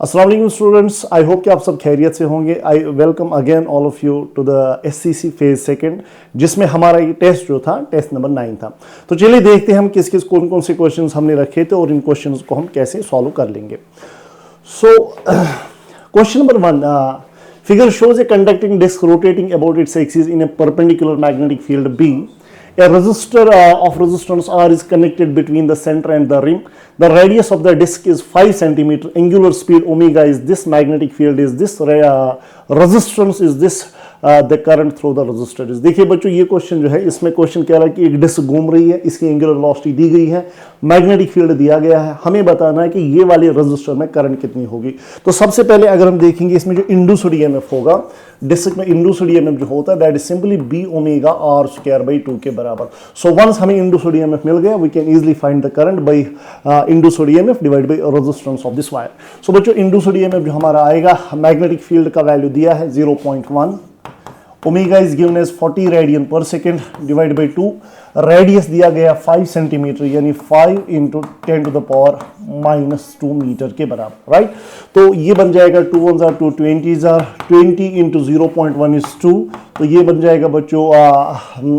अस्सलाम वालेकुम students, I hope कि आप सब खैरियत से होंगे। I welcome again all of you to the SCC phase second, जिसमें हमारा ये टेस्ट जो था टेस्ट नंबर 9 था। तो चलिए देखते हैं हम किस किस कौन कौन से क्वेश्चंस हमने रखे थे और इन क्वेश्चंस को हम कैसे सॉल्व कर लेंगे। So question number 1, figure shows a conducting disk rotating about its axis in a perpendicular magnetic field B. A resistor of resistance R is connected between the center and the rim. The radius of the disk is 5 cm. Angular speed omega is this. Magnetic field is this. Resistance is this. The current through the resistor is। देखिए बच्चों, ये question जो है, इसमें question कह रहा है कि एक डिस्क घूम रही है, इसकी एंगुलर वेलोसिटी दी गई है, मैग्नेटिक फील्ड दिया गया है, हमें बताना है कि ये वाले रजिस्टर में करंट कितनी होगी। तो सबसे पहले अगर हम देखेंगे इसमें जो इंड्यूस्ड ईएमएफ होगा, डिस्क में इंड्यूस्ड ईएमएफ जो होता है that is simply B omega R square by 2 के बराबर। सो वंस हमें इंड्यूस्ड ईएमएफ मिल गया, we can easily find the current by induced EMF divide by resistance of this wire. So बच्चों, इंड्यूस्ड ईएमएफ जो हमारा आएगा, मैग्नेटिक फील्ड का वैल्यू दिया है 0.1, omega is given as 40 radian per second divide by 2, radius दिया गया 5 centimetre यानी 5 × 10 to the power -2 मीटर के बराबर, राइट। तो ये बन जाएगा 2 1 2 20 20 × 0.1 is 2, तो ये बन जाएगा बच्चों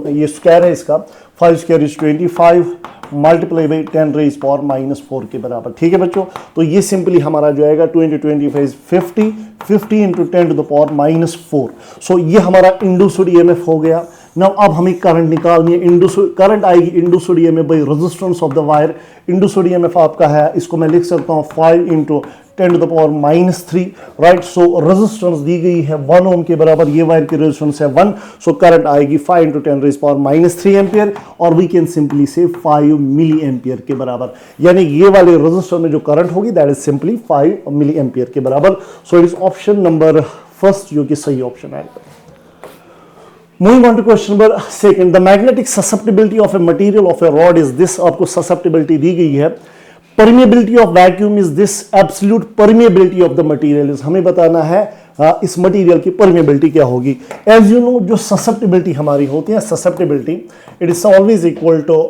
ये स्क्वायर है इसका, 5 square is 25 multiply by 10 raise power -4 के बराबर। ठीक है बच्चों, तो ये सिंपली हमारा जो आएगा 20 25 50 50 × 10 to the power -4। सो ये हमारा इंड्यूस्ड ईएमएफ हो गया। नाउ अब हमें करंट निकालनी है। इंड्यूस्ड करंट आएगी induced EMF by resistance of the wire. Induced EMF आपका है, इसको मैं लिख सकता हूँ 5 × 10 to the power -3, right. So resistance दी गई है 1 ओम के बराबर, ये वायर की रेजिस्टेंस है 1, सो करंट आएगी 5 × 10 रेज पावर -3 एम्पियर, और वी कैन सिंपली से 5 मिली एम्पियर के बराबर, यानी ये वाले रेजिस्टर में जो करंट होगी that is simply 5 milliampere के बराबर। So it is option number first जो कि सही ऑप्शन है। Moving on to question number 2, the magnetic susceptibility of a material of a rod is this। आपको susceptibility दी गई है। Permeability of vacuum is this। Absolute permeability of the material is। हमें बताना है इस मटेरियल की परमेबिलिटी क्या होगी। एज यू नो, जो ससेप्टिबिलिटी हमारी होती है, susceptibility it is always equal to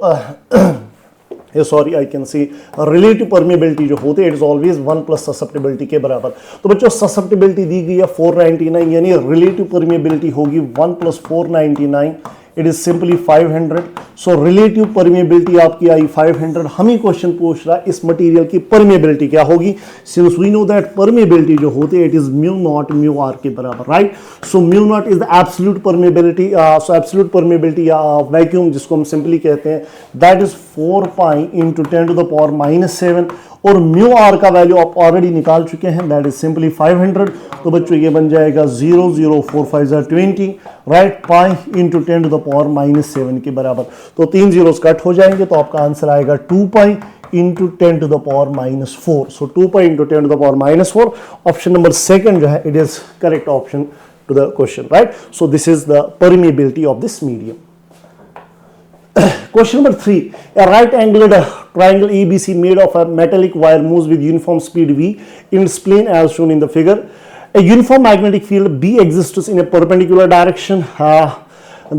sorry I can see relative permeability जो होती है, it is always 1 plus susceptibility के बराबर। तो बच्चों, ससेप्टिबिलिटी दी गई है 499, यानी रिलेटिव परमेबिलिटी होगी 1 + 499, it is simply 500। So relative permeability आपकी आई 500। हमें क्वेश्चन पूछ रहा है इस मटेरियल की परमेबिलिटी क्या होगी। Since we know that permeability जो होती है इट इज μ0 μr के बराबर, right. So μ0 is the absolute permeability. So absolute permeability या वैक्यूम जिसको हम सिंपली कहते हैं that is 4 pi × 10 to the power -7, और μr का वैल्यू आप ऑलरेडी निकाल चुके हैं दैट इज सिंपली 500। तो बच्चों ये बन जाएगा 0 0 4 5 20, right, pi × 10 to the power -7 के बराबर। तो 3 zeros कट हो जाएंगे, तो आपका आंसर आएगा 2 pi × 10 to the power -4। So 2 pi × 10 to the power -4, option number 2 जो है it is correct option to the question, right. So this is the permeability of this medium. Question number 3, a right angled triangle ABC made of a metallic wire moves with uniform speed v in its plane as shown in the figure. A uniform magnetic field B exists in a perpendicular direction.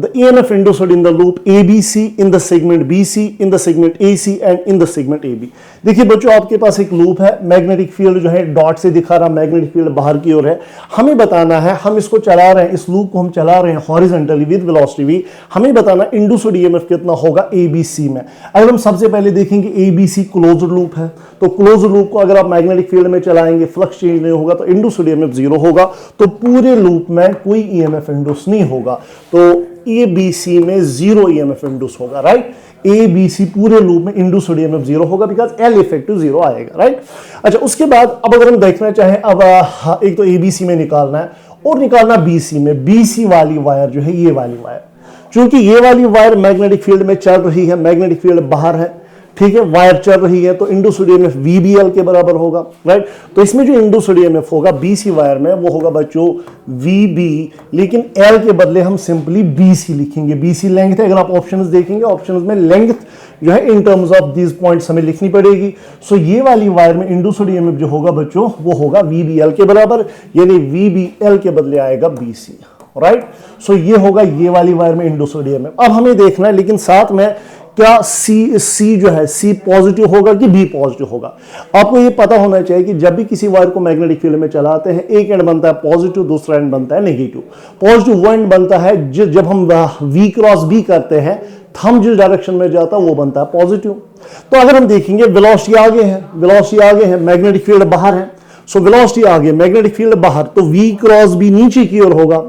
The EMF induced in the loop ABC in the segment BC, in the segment AC and in the segment AB। देखिए बच्चों, आपके पास एक loop है, magnetic field जो है dot से दिखा रहा, मैग्नेटिक फील्ड बाहर की ओर है। हमें बताना है, हम इसको चला रहे हैं, इस लूप को हम चला रहे हैं हॉरिजॉन्टली विद वेलोसिटी v। हमें बताना इंड्यूस्ड ईएमएफ कितना होगा ABC में। अगर हम सबसे पहले देखेंगे ABC क्लोज्ड लूप है, तो क्लोज्ड लूप को अगर आप मैग्नेटिक फील्ड में चलाएंगे, फ्लक्स चेंज नहीं होगा, तो इंड्यूस्ड ईएमएफ 0 होगा, तो पूरे लूप में कोई ईएमएफ इंड्यूस नहीं होगा। तो ABC में 0 ईएमएफ इंड्यूस होगा, राइट। ABC पूरे लूप में इंड्यूस्ड ईएमएफ 0 होगा बिकॉज L इफेक्टिव 0 आएगा, राइट। अच्छा, उसके बाद अब अगर हम देखना चाहें, अब एक तो ABC में निकालना है और निकालना BC में। BC वाली वायर जो है, ये वाली वायर, चूंकि ये वाली वायर मैग्नेटिक फील्ड में चल रही है, मैग्नेटिक फील्ड बाहर है, ठीक है, वायर चल रही है, तो इंड्यूस्ड ईएमएफ VBL के बराबर होगा, राइट। तो इसमें जो इंड्यूस्ड ईएमएफ होगा BC वायर में वो होगा बच्चों VB, लेकिन L के बदले हम सिंपली BC लिखेंगे। BC लेंथ है, अगर आप ऑप्शंस देखेंगे, ऑप्शंस में लेंथ जो है in terms of these points हमें लिखनी पड़ेगी। सो ये वाली वायर में इंड्यूस्ड ईएमएफ जो होगा बच्चों वो होगा VBL के बराबर, यानी VBL के बदले आएगा BC, राइट। सो ये होगा ये वाली वायर में इंड्यूस्ड ईएमएफ। अब हमें देखना है, लेकिन साथ में क्या सी जो है सी पॉजिटिव होगा कि बी पॉजिटिव होगा। आपको ये पता होना चाहिए कि जब भी किसी वायर को मैग्नेटिक फील्ड में चलाते हैं, एक एंड बनता है पॉजिटिव, दूसरा एंड बनता है नेगेटिव। पॉजिटिव वो एंड बनता है जब हम वी क्रॉस बी करते हैं, थंब जिस डायरेक्शन में जाता है वो बनता है पॉजिटिव। तो अगर हम देखेंगे वेलोसिटी आगे है, वेलोसिटी आगे है, मैग्नेटिक फील्ड बाहर है, सो वेलोसिटी आगे, मैग्नेटिक फील्ड बाहर, तो वी क्रॉस बी नीचे की ओर होगा।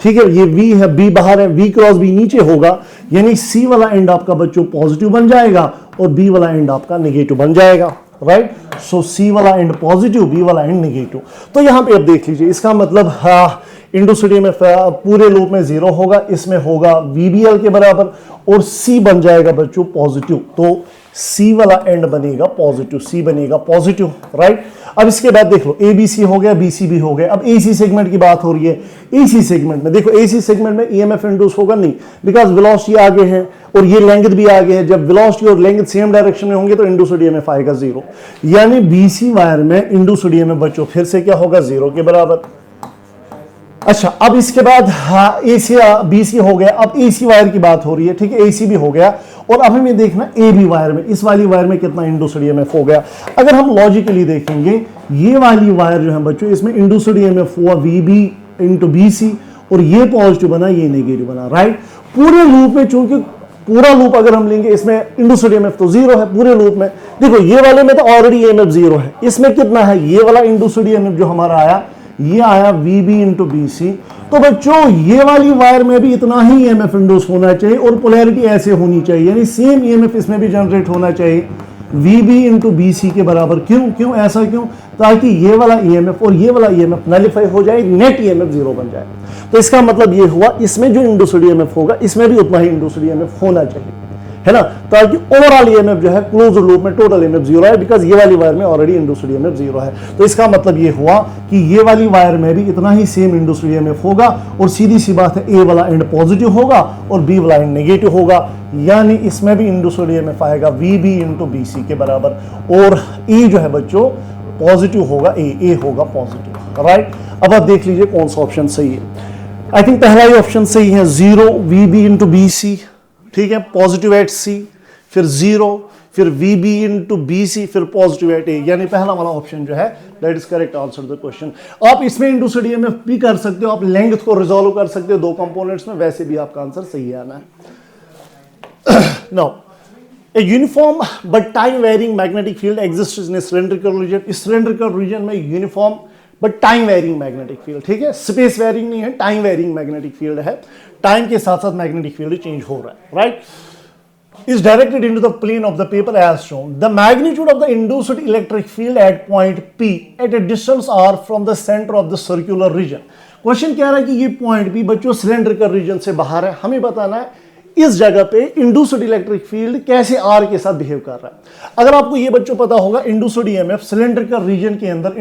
ठीक है, ये वी है, बी बाहर है, वी क्रॉस बी नीचे होगा, यानी सी वाला एंड आपका बच्चों पॉजिटिव बन जाएगा और बी वाला एंड आपका नेगेटिव बन जाएगा। राइट, सो सी वाला एंड पॉजिटिव, बी वाला एंड नेगेटिव। तो यहां पे अब देख लीजिए, इसका मतलब इंडोस्टेडियम में पूरे लूप में 0 होगा, इसमें होगा VBL के बराबर और सी बन जाएगा बच्चों पॉजिटिव। तो सी वाला एंड बनेगा पॉजिटिव, सी बनेगा पॉजिटिव। राइट, अब इसके बाद देख लो ABC हो गया, BC भी हो गया। अब AC सेगमेंट की बात हो रही है। AC सेगमेंट में देखो, AC सेगमेंट में EMF इंड्यूस होगा नहीं, बिकॉज वेलोसिटी आगे है और ये लेंथ भी आगे है। जब वेलोसिटी और लेंथ सेम डायरेक्शन में होंगे तो इंड्यूस्ड EMF आएगा 0, यानी BC वायर में इंड्यूस्ड EMF बच्चों फिर से क्या होगा, 0 के बराबर। अच्छा, अब इसके बाद AC BC हो गया, अब AC वायर की बात हो रही है। ठीक है, AC भी हो गया और अब हमें देखना AB वायर में, इस वाली वायर में कितना इंड्यूस्ड EMF हो गया। अगर हम लॉजिकली देखेंगे, ये वाली वायर जो है बच्चों, इसमें इंड्यूस्ड EMF हुआ VB इंटू BC और ये पॉजिटिव बना, ये नेगेटिव बना। राइट, पूरे लूप में, चूंकि पूरा लूप अगर हम लेंगे, इसमें इंड्यूस्ड EMF तो 0 है पूरे लूप में। देखो, ये वाले में तो ऑलरेडी EMF 0 है, इसमें कितना है, ये वाला इंड्यूस्ड EMF जो हमारा आया, ये आया VB इंटू BC। तो बच्चों ये वाली वायर में भी इतना ही EMF इंड्यूस होना चाहिए और पोलैरिटी ऐसे होनी चाहिए, यानी सेम EMF इसमें भी जनरेट होना चाहिए, VB इंटू BC के बराबर। क्यों ऐसा क्यों? ताकि ये वाला EMF और ये वाला EMF नलिफाई हो जाए, नेट EMF 0 बन जाए। तो इसका मतलब ये हुआ, इसमें जो इंड्यूस्ड EMF होगा, इसमें भी उतना ही इंड्यूस्ड EMF होना चाहिए, है ना, ताकि ओवरऑल EMF जो है क्लोज लूप में टोटल EMF 0 है, बिकॉज ये वाली वायर में ऑलरेडी इंड्यूस्ड EMF 0 है। तो इसका मतलब ये हुआ कि ये वाली वायर में भी इतना ही सेम इंड्यूस्ड EMF होगा और सीधी सी बात है, A वाला एंड पॉजिटिव होगा और B वाला एंड नेगेटिव होगा, यानी इसमें भी इंड्यूस्ड EMF आएगा VB इंटू BC के बराबर और E जो है बच्चों पॉजिटिव होगा, ए होगा पॉजिटिव। राइट, अब आप देख लीजिए कौन सा ऑप्शन सही है। आई थिंक पहला ही ऑप्शन सही है, 0 VB इंटू BC। ठीक है, पॉजिटिव एट C, फिर 0, फिर VB इंटू BC, फिर पॉजिटिव एट A, यानी पहला वाला ऑप्शन जो है that is correct answer the question. आप इसमें इंड्यूस्ड EMF भी कर सकते हो, आप लेंथ को रिजॉल्व कर सकते हो दो कंपोनेंट्स में, वैसे भी आपका आंसर सही आना है। Now, A uniform but time varying magnetic field exists in a cylindrical region. इस cylindrical region में uniform but time varying magnetic field, ठीक है, स्पेस वेरिंग नहीं है, टाइम वेरिंग मैग्नेटिक फील्ड है, टाइम के साथ साथ मैग्नेटिक फील्ड चेंज हो रहा है। Right, is directed into the plane of the paper as shown. The magnitude of the induced electric field at point P at a distance r from the center of the circular region. Question कह रहा है कि ये point P बच्चों cylindrical reason से बाहर है, हमें बताना है इस जगह पे इंड्यूस्ड इलेक्ट्रिक फील्ड कैसे आर के साथ बिहेव कर रहा है। अगर आपको ये बच्चों पता होगा, इंड्यूस्ड EMF सिलेंड्रिकल रीजन के अंदर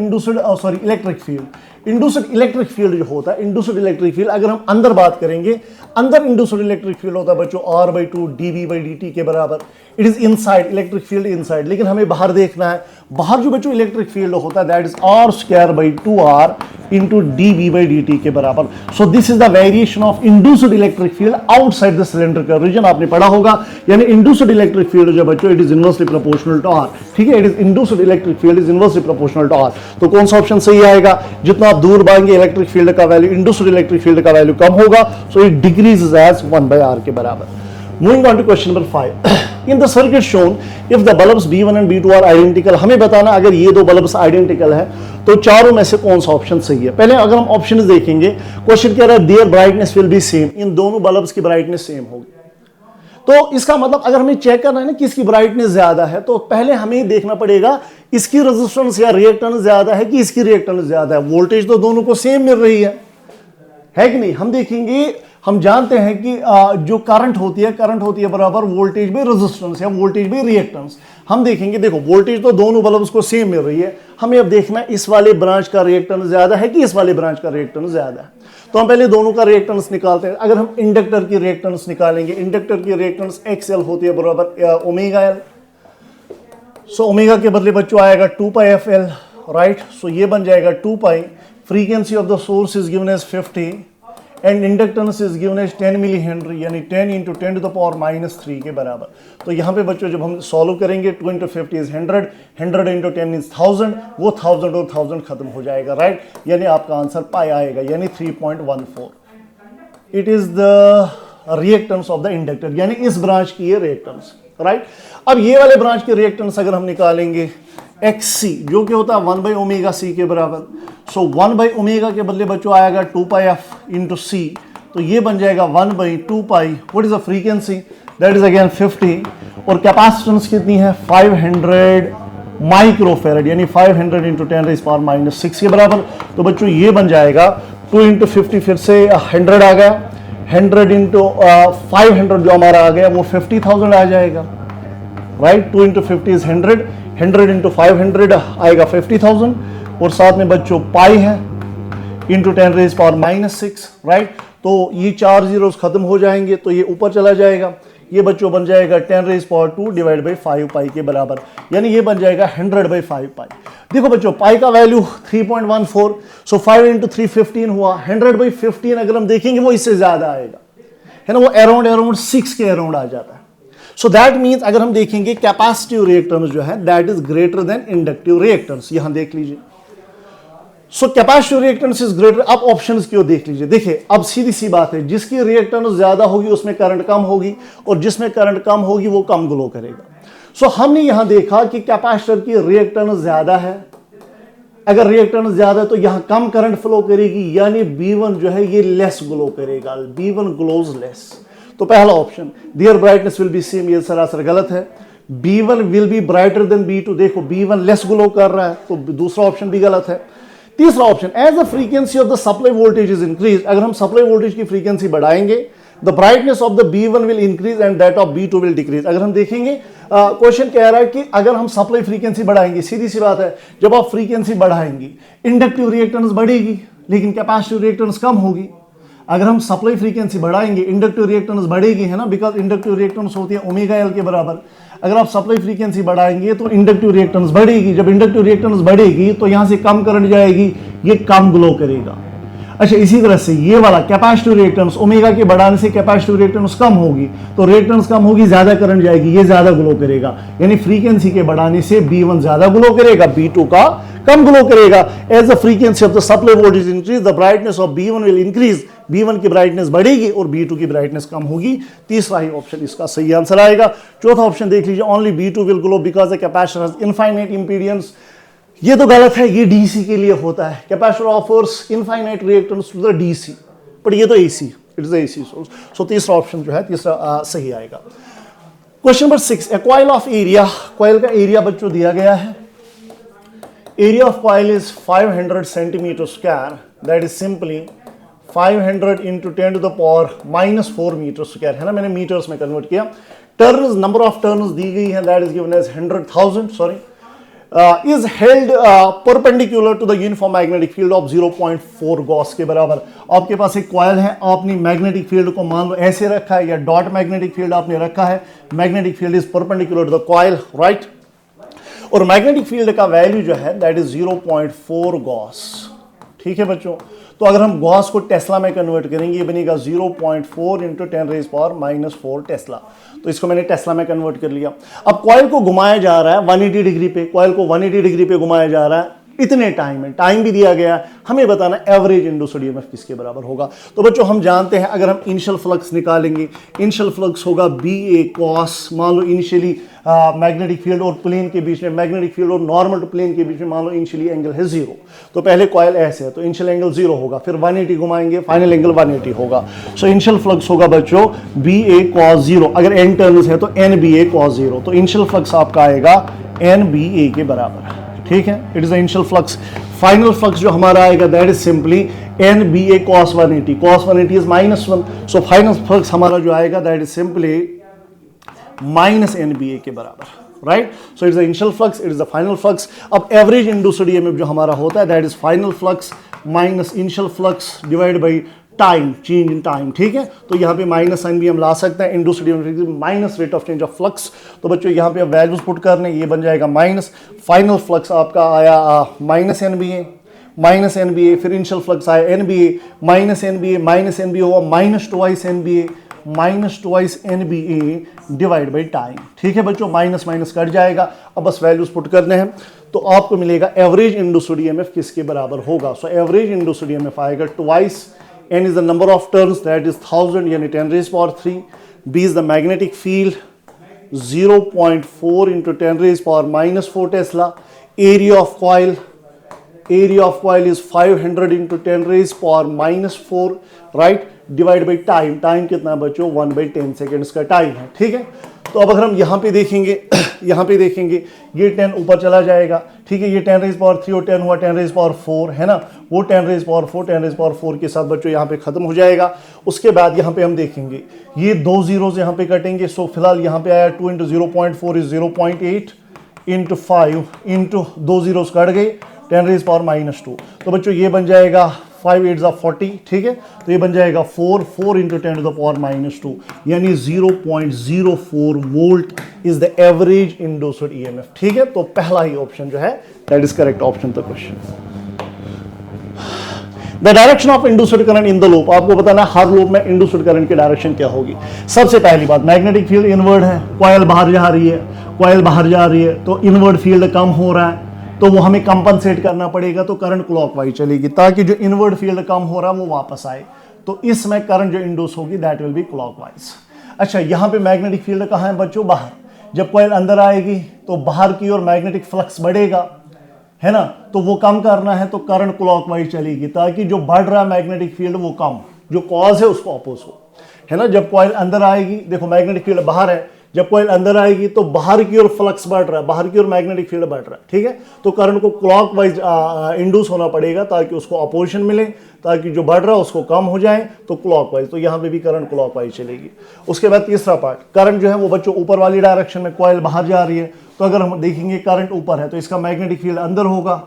इलेक्ट्रिक फील्ड जो होता है, इंड्यूस्ड इलेक्ट्रिक फील्ड अगर हम अंदर बात करेंगे, अंदर इंड्यूस्ड इलेक्ट्रिक फील्ड होता है बच्चों R/2 dV/dt के बराबर। It is inside, electric field inside, लेकिन हमें बाहर देखना है, बाहर जो बच्चों इलेक्ट्रिक फील्ड होता है that is R²/2r into dV/dt के बराबर। So this is the variation of induced electric field outside the cylindrical region. आपने पढ़ा होगा, यानी इंड्यूस्ड इलेक्ट्रिक फील्ड जो बच्चों it is inversely proportional to R। ठीक है, it is induced electric field is inversely proportional to R। तो कौन सा ऑप्शन सही आएगा? जितना आप दूर भागेंगे इलेक्ट्रिक फील्ड का वैल्यू, इंड्यूस्ड इलेक्ट्रिक फील्ड का वैल्यू कम होगा, so it decreases as 1/r के बराबर। Moving on to question number 5. In the circuit shown, if the bulbs B1 and B2 are identical, हमें बताना अगर ये दो बल्ब्स आइडेंटिकल है तो चारों में से कौन सा ऑप्शन सही है। पहले अगर हम ऑप्शन देखेंगे, क्वेश्चन कह रहा है there brightness will be same, इन दोनों बल्ब्स की ब्राइटनेस सेम होगी। तो इसका मतलब अगर हमें चेक करना है ना किसकी ब्राइटनेस ज्यादा है, तो पहले हमें देखना पड़ेगा इसकी रेजिस्टेंस या रिएक्टेंस ज्यादा है कि इसकी रिएक्टेंस ज्यादा है। वोल्टेज तो दोनों को सेम मिल रही है कि नहीं। हम देखेंगे, हम जानते हैं कि जो करंट होती है बराबर वोल्टेज में रेजिस्टेंस या वोल्टेज में रिएक्टेंस। हम देखेंगे, देखो वोल्टेज तो दोनों बल्ब्स को सेम मिल रही है, हमें अब देखना है इस वाले ब्रांच का रिएक्टेंस ज्यादा है कि इस वाले ब्रांच का रिएक्टेंस ज्यादा है। तो हम पहले दोनों का रिएक्टेंस निकालते हैं। अगर हम इंडक्टर की रिएक्टेंस निकालेंगे, इंडक्टर की रिएक्टेंस XL होती है बराबर ओमेगा L। सो ओमेगा के बदले बच्चों आएगा 2πfL। राइट, सो ये बन जाएगा 2π। Frequency of the source is given as 50 and inductance is given as 10 milli henry, यानी 10 इंटू 10 टू द पावर -3 के बराबर। तो यहाँ पे बच्चों जब हम सॉल्व करेंगे 2 इंटू 50 इज 100, 100 इंटू 10 इज 1000, वो 1000 और 1000 खत्म हो जाएगा, राइट। यानी आपका आंसर पाई आएगा, यानी 3.14। It is the reactance of the inductor, यानी इस ब्रांच की ये रिएक्टेंस, राइट। अब ये वाले ब्रांच के रिएक्टेंस अगर हम निकालेंगे XC, जो कि होता है 1/ω/c के बराबर। सो 1/ω के बदले बच्चों आएगा 2πf इंटू c, तो ये बन जाएगा 1/2π। What is the frequency? That is again 50। और कैपेसिटेंस कितनी है? 500 माइक्रोफेरेड, यानी 500 इंटू 10⁻⁻6 के बराबर। तो बच्चों ये बन जाएगा 2 इंटू 50, फिर से 100 आ गया, 100 इंटू 500 जो हमारा आ गया वो 50,000 आ जाएगा, राइट। 2 इंटू 50 इज 100, 100 इंटू 500 आएगा 50,000, और साथ में बच्चों पाई है इंटू 10⁻⁻6, राइट। तो ये 4 जीरोस खत्म हो जाएंगे, तो ये ऊपर चला जाएगा, ये बच्चों बन जाएगा 10⁻² डिवाइड बाई 5 पाई के बराबर, यानी ये बन जाएगा 100/5 पाई। देखो बच्चों पाई का वैल्यू 3.14, सो 5 इंटू 3 15 हुआ। 100/15 अगर हम देखेंगे वो इससे ज्यादा आएगा, है ना, वो अराउंड 6 के अराउंड आ जाता है। सो दैट मीन्स अगर हम देखेंगे कैपेसिटिव रिएक्टेंस जो है that is greater then inductive reactance, यहां देख लीजिए। सो कैपेसिटिव रिएक्टेंस इज ग्रेटर। अब ऑप्शंस क्यों देख लीजिए, देखिए अब सीधी सी बात है, जिसकी रिएक्टेंस ज्यादा होगी उसमें करंट कम होगी, और जिसमें करंट कम होगी वो कम ग्लो करेगा। सो हमने यहां देखा कि कैपेसिटर की रिएक्टेंस ज्यादा है, अगर रिएक्टेंस ज्यादा है तो यहां कम करंट फ्लो करेगी, यानी B1 जो है ये लेस ग्लो करेगा, B1 ग्लोज लेस। तो पहला option there brightness will be same, ये सरासर गलत है। B1 will be brighter then B2, देखो B1 लेस ग्लो कर रहा है, तो दूसरा ऑप्शन भी गलत है। तीसरा option as the frequency of the supply voltage is increase, अगर हम सप्लाई वोल्टेज की फ्रीक्वेंसी बढ़ाएंगे the brightness of the B1 will increase and that of B2 will decrease. अगर हम देखेंगे क्वेश्चन कह रहा है कि अगर हम सप्लाई फ्रीक्वेंसी बढ़ाएंगे, सीधी सी बात है, जब आप फ्रीक्वेंसी बढ़ाएंगे इंडक्टिव रिएक्टेंस बढ़ेगी लेकिन कैपेसिटिव रिएक्टेंस कम होगी। अगर हम सप्लाई फ्रीक्वेंसी बढ़ाएंगे इंडक्टिव रिएक्टेंस बढ़ेगी, है ना, बिकॉज इंडक्टिव रिएक्टेंस होती है ω/L के बराबर। अगर आप सप्लाई फ्रीक्वेंसी बढ़ाएंगे तो इंडक्टिव रिएक्टेंस बढ़ेगी, जब इंडक्टिव रिएक्टेंस बढ़ेगी तो यहां से कम करंट जाएगी, ये कम ग्लो करेगा। अच्छा, इसी तरह से ये वाला कैपेसिटिव रिएक्टेंस ओमेगा के बढ़ाने से कैपेसिटिव रिएक्टेंस कम होगी, तो रिएक्टेंस कम होगी, ज्यादा करंट जाएगी, ये ज्यादा ग्लो करेगा। यानी फ्रीक्वेंसी के बढ़ाने से B1 ज्यादा ग्लो करेगा, B2 का कम ग्लो करेगा। As the frequency of the supply voltage increase the brightness of B1 will increase, B1 की ब्राइटनेस बढ़ेगी और B2 की ब्राइटनेस कम होगी। तीसरा ही ऑप्शन इसका सही आंसर आएगा। चौथा ऑप्शन देख लीजिए, only B2 will glow because the capacitor has infinite impedance, ये तो गलत है, ये DC के लिए होता है। Capacitor offers infinite reactance to the DC, but ये तो AC, it is AC source. So तीसरा ऑप्शन जो है तीसरा सही आएगा। Question number 6, a coil of area, coil का एरिया बच्चों दिया गया है। Area of coil is 500 centimetre square, that is simply 500 into 10 to the power -4 metre square, है ना, मैंने मीटर्स में कन्वर्ट किया। टर्न्स, नंबर ऑफ टर्न्स दी गई है, that is given as 100,000, sorry, is held perpendicular to the uniform magnetic field of 0.4 Gauss के बराबर। आपके पास एक कॉइल है, आपने मैग्नेटिक फील्ड को मान लो ऐसे रखा है, या डॉट मैग्नेटिक फील्ड आपने रखा है, magnetic field is perpendicular to the coil, right. और मैग्नेटिक फील्ड का वैल्यू जो है दैट इज 0.4 गॉस, ठीक है बच्चों। तो अगर हम गॉस को टेस्ला में कन्वर्ट करेंगे, ये बनेगा 0.4 इंटू 10⁻⁻4 टेस्ला। तो इसको मैंने टेस्ला में कन्वर्ट कर लिया। अब कॉइल को घुमाया जा रहा है 180 डिग्री पे, कॉइल को 180 डिग्री पे घुमाया जा रहा है, इतने टाइम में, टाइम भी दिया गया है, हमें बताना एवरेज इंड्यूस्ड ईएमएफ किसके बराबर होगा। तो बच्चों हम जानते हैं, अगर हम इनिशियल फ्लक्स निकालेंगे, इनिशियल फ्लक्स होगा BA कॉस, मान लो इनिशियली मैग्नेटिक फील्ड और प्लेन के बीच में, मैग्नेटिक फील्ड और नॉर्मल टू प्लेन के बीच में मान लो इनिशियली एंगल है 0, तो पहले कॉइल ऐसे है तो इनिशियल एंगल 0 होगा, फिर 180 घुमाएंगे, फाइनल एंगल 180 होगा। सो इनिशियल फ्लक्स होगा बच्चों BA cos 0, अगर n टर्न्स है तो NBA cos 0, तो इनिशियल फ्लक्स आपका आएगा NBA के बराबर, ठीक है, it is the initial flux. Final flux जो हमारा आएगा that is simply NBA cos 180, cos 180 is -1, so final flux हमारा जो आएगा दैट इज सिंपली -NBA के बराबर, right. So it's the initial flux, it is the final flux. अब average induced EMF जो हमारा होता है that is final flux minus initial flux divide by time, change in time, ठीक है। तो यहाँ पे माइनस साइन भी हम ला सकते हैं, induced EMF minus rate of change of flux. तो बच्चों यहाँ पे अब वैल्यूज पुट करने, ये बन जाएगा माइनस, फाइनल फ्लक्स आपका आया -NBA, माइनस NBA, फिर इनिशियल फ्लक्स आया NBA, माइनस NBA हुआ minus twice NBA divide by time. ठीक है बच्चों, माइनस माइनस कट जाएगा, अब बस वैल्यूज पुट करने हैं तो आपको मिलेगा एवरेज इंड्यूस्ड ईएमएफ किसके बराबर होगा। सो एवरेज इंड्यूस्ड ईएमएफ आएगा twice n is the number of turns, that is 1000 यानी 10 raised power 3, b is the magnetic field 0.4 into 10 raised power minus 4 Tesla, area of coil is 500 into 10 raised power minus 4, right, divide by time, time कितना है बच्चों 1/10 seconds का time है। ठीक है, तो अब अगर हम यहाँ पे देखेंगे ये 10 ऊपर चला जाएगा। ठीक है, ये 10 रेज पावर 3 और 10 हुआ 10 रेज पावर 4 है ना, वो 10 रेज पावर 4 के साथ बच्चों यहाँ पे खत्म हो जाएगा। उसके बाद यहाँ पे हम देखेंगे ये 2 जीरोज यहाँ पे कटेंगे। सो फिलहाल यहाँ पे आया 2 into 0.4 is 0.8 into 5 into 2 zeros cut गए 10 रेज पावर माइनस 2। तो बच्चों ये बन जाएगा 5 8 40। ठीक है, तो ये बन जाएगा 4 into 10 to the power minus 2 यानी 0.04 volt is the average induced EMF. ठीक है, तो पहला ही ऑप्शन जो है that is correct option the question. The direction of induced current in the loop, आपको बताना हर लूप में इंड्यूस्ड करंट की डायरेक्शन क्या होगी। सबसे पहली बात, मैग्नेटिक फील्ड इनवर्ड है, कॉइल बाहर जा रही है, तो इनवर्ड फील्ड कम हो रहा है, तो वो हमें कंपनसेट करना पड़ेगा, तो करंट क्लॉकवाइज चलेगी ताकि जो इनवर्ड फील्ड कम हो रहा है वो वापस आए। तो इसमें करंट जो इंड्यूस होगी दैट विल बी क्लॉकवाइज। अच्छा, यहाँ पे मैग्नेटिक फील्ड कहाँ है बच्चों, बाहर। जब कॉइल अंदर आएगी तो बाहर की ओर मैग्नेटिक फ्लक्स बढ़ेगा, है ना, तो वो कम करना है तो करंट क्लॉकवाइज चलेगी ताकि जो बढ़ रहा है मैग्नेटिक फील्ड वो कम, जो कॉज है उसको अपोज हो, है ना। जब कॉइल अंदर आएगी, देखो मैग्नेटिक फील्ड बाहर है, जब कॉइल अंदर आएगी तो बाहर की ओर फ्लक्स बढ़ रहा है, बाहर की ओर मैग्नेटिक फील्ड बढ़ रहा है। ठीक है, तो करंट को क्लॉकवाइज इंड्यूस होना पड़ेगा ताकि उसको अपोजिशन मिले, ताकि जो बढ़ रहा है उसको कम हो जाए, तो क्लॉकवाइज, तो यहाँ पे भी करंट क्लॉकवाइज चलेगी। उसके बाद तीसरा पार्ट, करंट जो है वो बच्चों ऊपर वाली डायरेक्शन में, कॉइल बाहर जा रही है, तो अगर हम देखेंगे करंट ऊपर है तो इसका मैग्नेटिक फील्ड अंदर होगा,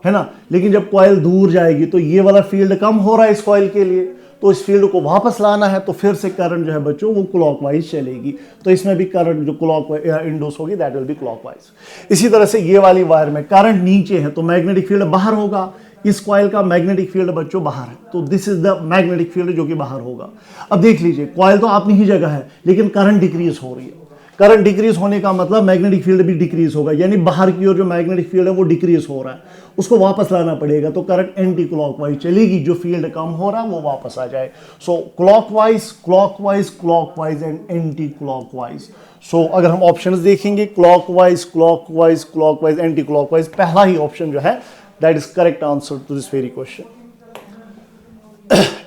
है ना। लेकिन जब कॉइल दूर जाएगी तो ये वाला फील्ड कम हो रहा है इस कॉइल के लिए, तो इस फील्ड को वापस लाना है, तो फिर से करंट जो है बच्चों वो क्लॉकवाइज चलेगी। तो इसमें भी करंट जो क्लॉकवाइज इंड्यूस होगी दैट विल बी क्लॉकवाइज। इसी तरह से ये वाली वायर में करंट नीचे है तो मैग्नेटिक फील्ड बाहर होगा, इस कॉइल का मैग्नेटिक फील्ड बच्चों बाहर है, तो this is the magnetic field जो कि बाहर होगा। अब देख लीजिए, कॉइल तो अपनी ही जगह है लेकिन करंट डिक्रीज हो रही है। करंट डिक्रीज होने का मतलब मैग्नेटिक फील्ड भी डिक्रीज होगा, यानी बाहर की ओर जो मैग्नेटिक फील्ड है वो डिक्रीज हो रहा है, उसको वापस लाना पड़ेगा, तो करंट एंटी क्लॉकवाइज चलेगी, जो फील्ड कम हो रहा है वो वापस आ जाए। So clockwise clockwise clockwise and anti clockwise. So अगर हम ऑप्शंस देखेंगे, clockwise clockwise clockwise anti clockwise, पहला ही ऑप्शन जो है that is correct answer to this very question.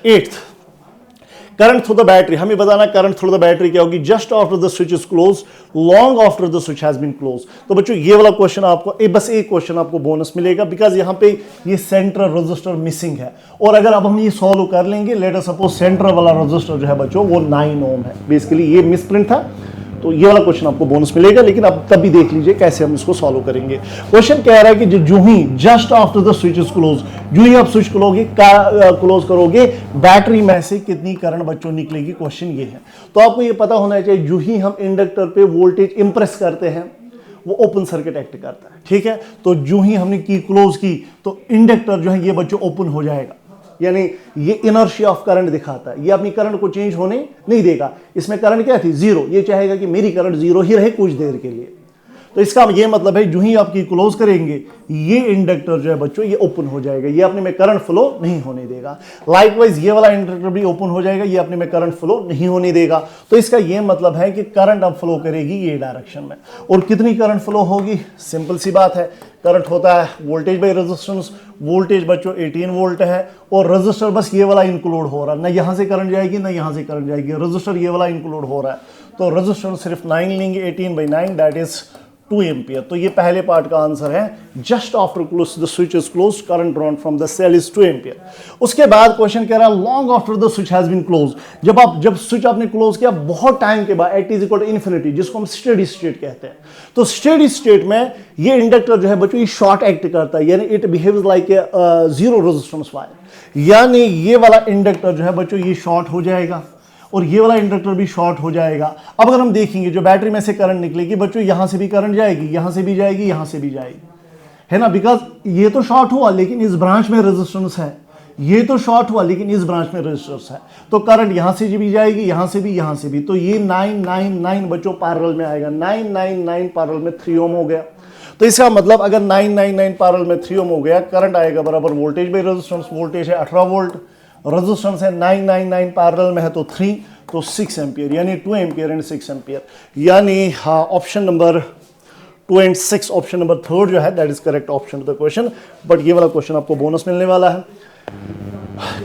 8th, current through the battery, हमें बताना करंट थ्रू द बैटरी क्या होगी। Just after the switch is close, long after the switch has been close. तो बच्चों ये वाला क्वेश्चन आपको बस एक क्वेश्चन आपको बोनस मिलेगा, बिकॉज यहाँ पे ये सेंट्रल रजिस्टर मिसिंग है। और अगर अब हम ये सॉल्व कर लेंगे, लेट अस सपोज सेंट्रल वाला रजिस्टर जो है बच्चों वो 9 ओम है, बेसिकली ये मिसप्रिंट था, तो ये वाला क्वेश्चन आपको बोनस मिलेगा। लेकिन अब तब भी देख लीजिए कैसे हम इसको सॉल्व करेंगे। क्वेश्चन कह रहा है कि जो ही just after the switch is close, जो ही आप स्विच क्लोज करोगे बैटरी में से कितनी करंट बच्चों निकलेगी, क्वेश्चन ये है। तो आपको ये पता होना चाहिए, जो ही हम इंडक्टर पे वोल्टेज इंप्रेस करते हैं वो ओपन सर्किट एक्ट करता है। ठीक है, तो जो ही हमने की क्लोज की तो इंडक्टर जो है ये बच्चों ओपन हो जाएगा, यानी ये इनर्शिया ऑफ करंट दिखाता है, ये अपनी करंट को चेंज होने नहीं देगा। इसमें करंट क्या थी, जीरो, ये चाहेगा कि मेरी करंट जीरो ही रहे कुछ देर के लिए। तो इसका ये मतलब है जो ही आपकी क्लोज करेंगे ये इंडक्टर जो है बच्चों ये ओपन हो जाएगा, ये अपने में करंट फ्लो नहीं होने देगा। लाइकवाइज ये वाला इंडक्टर भी ओपन हो जाएगा, ये अपने में करंट फ्लो नहीं होने देगा। तो इसका ये मतलब है कि करंट अब फ्लो करेगी ये डायरेक्शन में। और कितनी करंट फ्लो होगी, सिंपल सी बात है, करंट होता है वोल्टेज बाई रेजिस्टेंस, वोल्टेज बच्चों 18 वोल्ट है और रेजिस्टर बस ये वाला इंक्लूड हो रहा है, ना यहाँ से करंट जाएगी ना यहाँ से करंट जाएगी, रेजिस्टर ये वाला इंक्लूड हो रहा है। तो रेजिस्टर सिर्फ 9 लेंगे, 18/9 दैट इज 2 एम्पियर। तो ये पहले पार्ट का आंसर है, just after close the switch is close current drawn from the cell is 2 ampere. उसके बाद क्वेश्चन कह रहा है long after the switch has been close, जब स्विच आपने क्लोज किया बहुत टाइम के बाद, at is equal to infinity, जिसको हम स्टेडी स्टेट कहते हैं। तो स्टेडी स्टेट में ये इंडक्टर जो है बच्चों ये शॉर्ट एक्ट करता है, यानी it behaves like a zero resistance wire, यानी ये वाला इंडक्टर जो है बच्चों ये शॉर्ट हो जाएगा और ये वाला इंडक्टर भी शॉर्ट हो जाएगा। अब अगर हम देखेंगे जो बैटरी में से करंट निकलेगी बच्चों, यहां से भी करंट जाएगी, यहां से भी जाएगी, यहां से भी जाएगी, है ना, बिकॉज ये तो शॉर्ट हुआ लेकिन इस ब्रांच में रेजिस्टेंस है, ये तो शॉर्ट हुआ लेकिन इस ब्रांच में रेजिस्टेंस है, तो करंट यहां से भी जाएगी, यहां से भी, यहां से भी, तो ये 999 बच्चों पैरेलल में आएगा, 999 पैरेलल में 3 ओम हो गया। तो इसका मतलब अगर 999 पैरेलल में 3 ओम हो गया, करंट आएगा बराबर वोल्टेज बाई रेजिस्टेंस, वोल्टेज है 18 वोल्ट, रेजिस्टेंस है 999 पैरेलल में है तो 3, तो 6 एम्पियर, यानी 2 एम्पियर एंड 6 एम्पियर, यानी हाँ option number 2 and 6, option number 3 जो है that is correct option to the question. But ये वाला क्वेश्चन आपको बोनस मिलने वाला है।